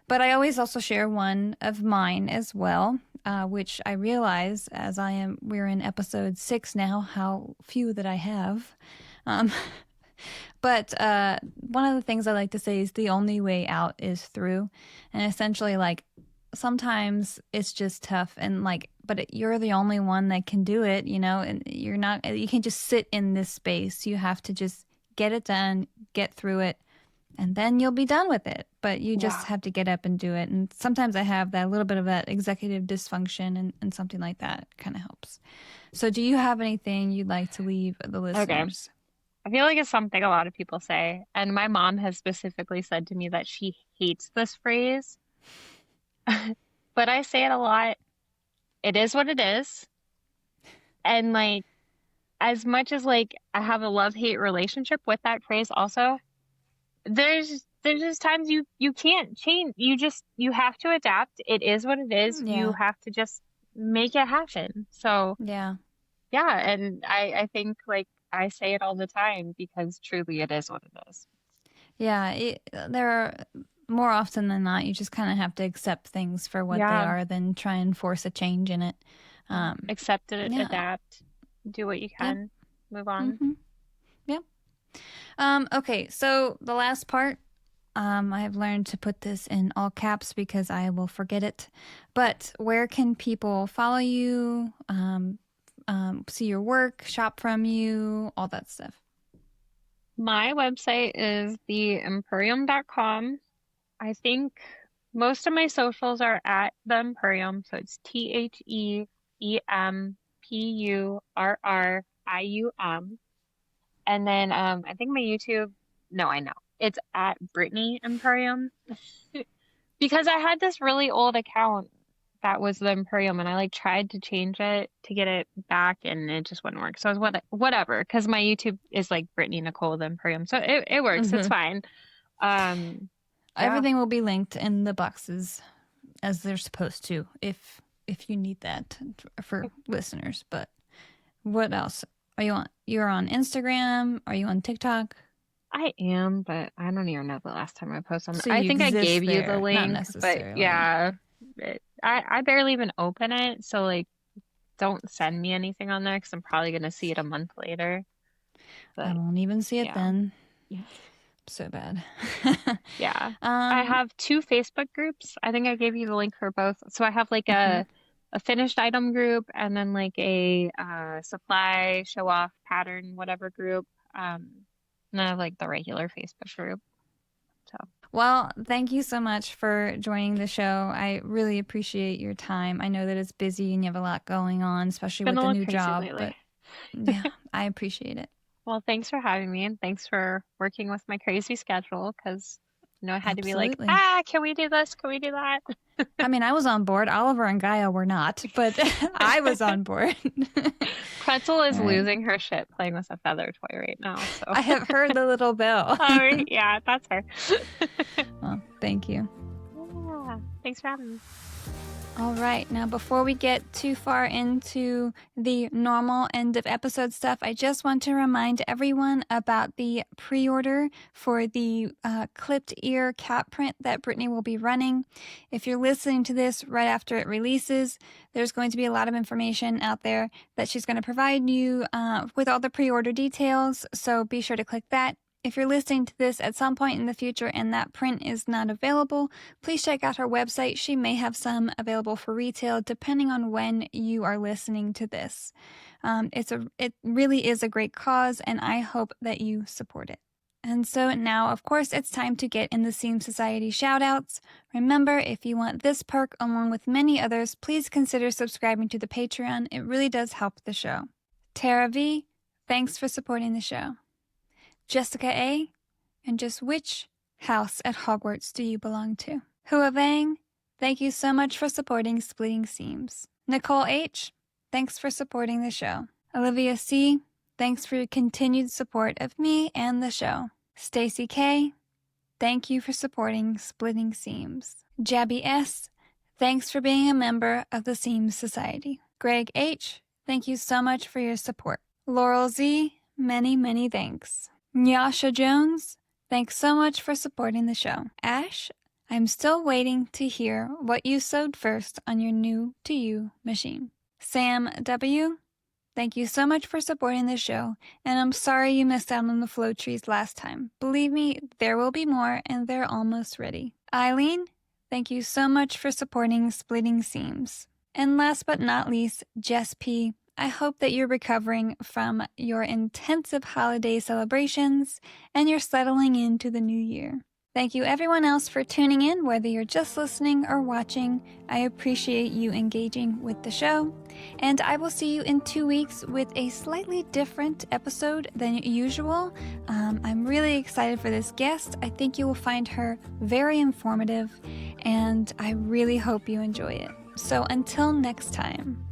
But I always also share one of mine as well, which I realize as we're in episode 6 now, how few that I have. Um, But one of the things I like to say is the only way out is through. And essentially, like, sometimes it's just tough and like, but you're the only one that can do it, and you can't just sit in this space. You have to just get it done, get through it, and then you'll be done with it. But you just Yeah. have to get up and do it. And sometimes I have that little bit of that executive dysfunction and something like that kind of helps. So do you have anything you'd like to leave the Okay. listeners? I feel like it's something a lot of people say, and my mom has specifically said to me that she hates this phrase, but I say it a lot. It is what it is. And like as much as like I have a love-hate relationship with that phrase also, there's just times you can't change. You have to adapt. It is what it is. You Yeah. have to just make it happen. So Yeah. yeah, and I think like I say it all the time because truly it is what it is. Yeah, there are more often than not, you just kind of have to accept things for what they Yeah. are than try and force a change in it. Accept it, Yeah. adapt, do what you Yep. can, move on. Mm-hmm. Yep. Okay, so the last part, I have learned to put this in all caps because I will forget it. But where can people follow you, see your work, shop from you, all that stuff? My website is theempurrium.com. I think most of my socials are at the Empurrium, so it's TheEmpurrium. And then I think my YouTube, no, I know. It's at Brittany Empurrium because I had this really old account that was the Empurrium and I like tried to change it to get it back and it just wouldn't work. So I was whatever, because my YouTube is like Brittany Nicole the Empurrium. So it works. It's fine. Um yeah. Everything will be linked in the boxes as they're supposed to, if you need that for listeners. But what else? Are you on? You're on Instagram? Are you on TikTok? I am, but I don't even know the last time I posted on So I you think I exist gave you the there, not link, but necessarily. yeah, I barely even open it, so like don't send me anything on there because I'm probably gonna see it a month later. I But won't even see it yeah, then. So bad. yeah. I um, have two Facebook groups. I think I gave you the link for both. So I have like a finished item group and then like a supply show off pattern whatever group. And then I have like the regular Facebook group. So well, thank you so much for joining the show. I really appreciate your time. I know that it's busy and you have a lot going on, especially been with a the little new crazy job, lately. but yeah, I appreciate it. Well, thanks for having me and thanks for working with my crazy schedule because I had to be like, Absolutely. can we do this? Can we do that? I mean, I was on board. Oliver and Gaia were not, but I was on board. Pretzel is All right. losing her shit playing with a feather toy right now. So, I have heard the little bell. oh, yeah, that's her. Well, thank you. Yeah, thanks for having me. All right. Now, before we get too far into the normal end of episode stuff, I just want to remind everyone about the pre-order for the clipped ear cat print that Brittany will be running. If you're listening to this right after it releases, there's going to be a lot of information out there that she's going to provide you with all the pre-order details. So be sure to click that. If you're listening to this at some point in the future and that print is not available, please check out her website. She may have some available for retail depending on when you are listening to this. It really is a great cause, and I hope that you support it. And so now, of course, it's time to get in the Seam Society shoutouts. Remember, if you want this perk along with many others, please consider subscribing to the Patreon. It really does help the show. Tara V, thanks for supporting the show. Jessica A, and just which house at Hogwarts do you belong to? Hua Vang, thank you so much for supporting Splitting Seams. Nicole H, thanks for supporting the show. Olivia C, thanks for your continued support of me and the show. Stacy K, thank you for supporting Splitting Seams. Jabby S, thanks for being a member of the Seams Society. Greg H, thank you so much for your support. Laurel Z, many, many thanks. Nyasha Jones, thanks so much for supporting the show. Ash, I'm still waiting to hear what you sewed first on your new to you machine. Sam W, thank you so much for supporting the show, and I'm sorry you missed out on the flow trees last time. Believe me, there will be more, and they're almost ready. Eileen, thank you so much for supporting Splitting Seams. And last but not least, Jess P, I hope that you're recovering from your intensive holiday celebrations and you're settling into the new year. Thank you everyone else for tuning in, whether you're just listening or watching. I appreciate you engaging with the show. And I will see you in 2 weeks with a slightly different episode than usual. I'm really excited for this guest. I think you will find her very informative, and I really hope you enjoy it. So until next time.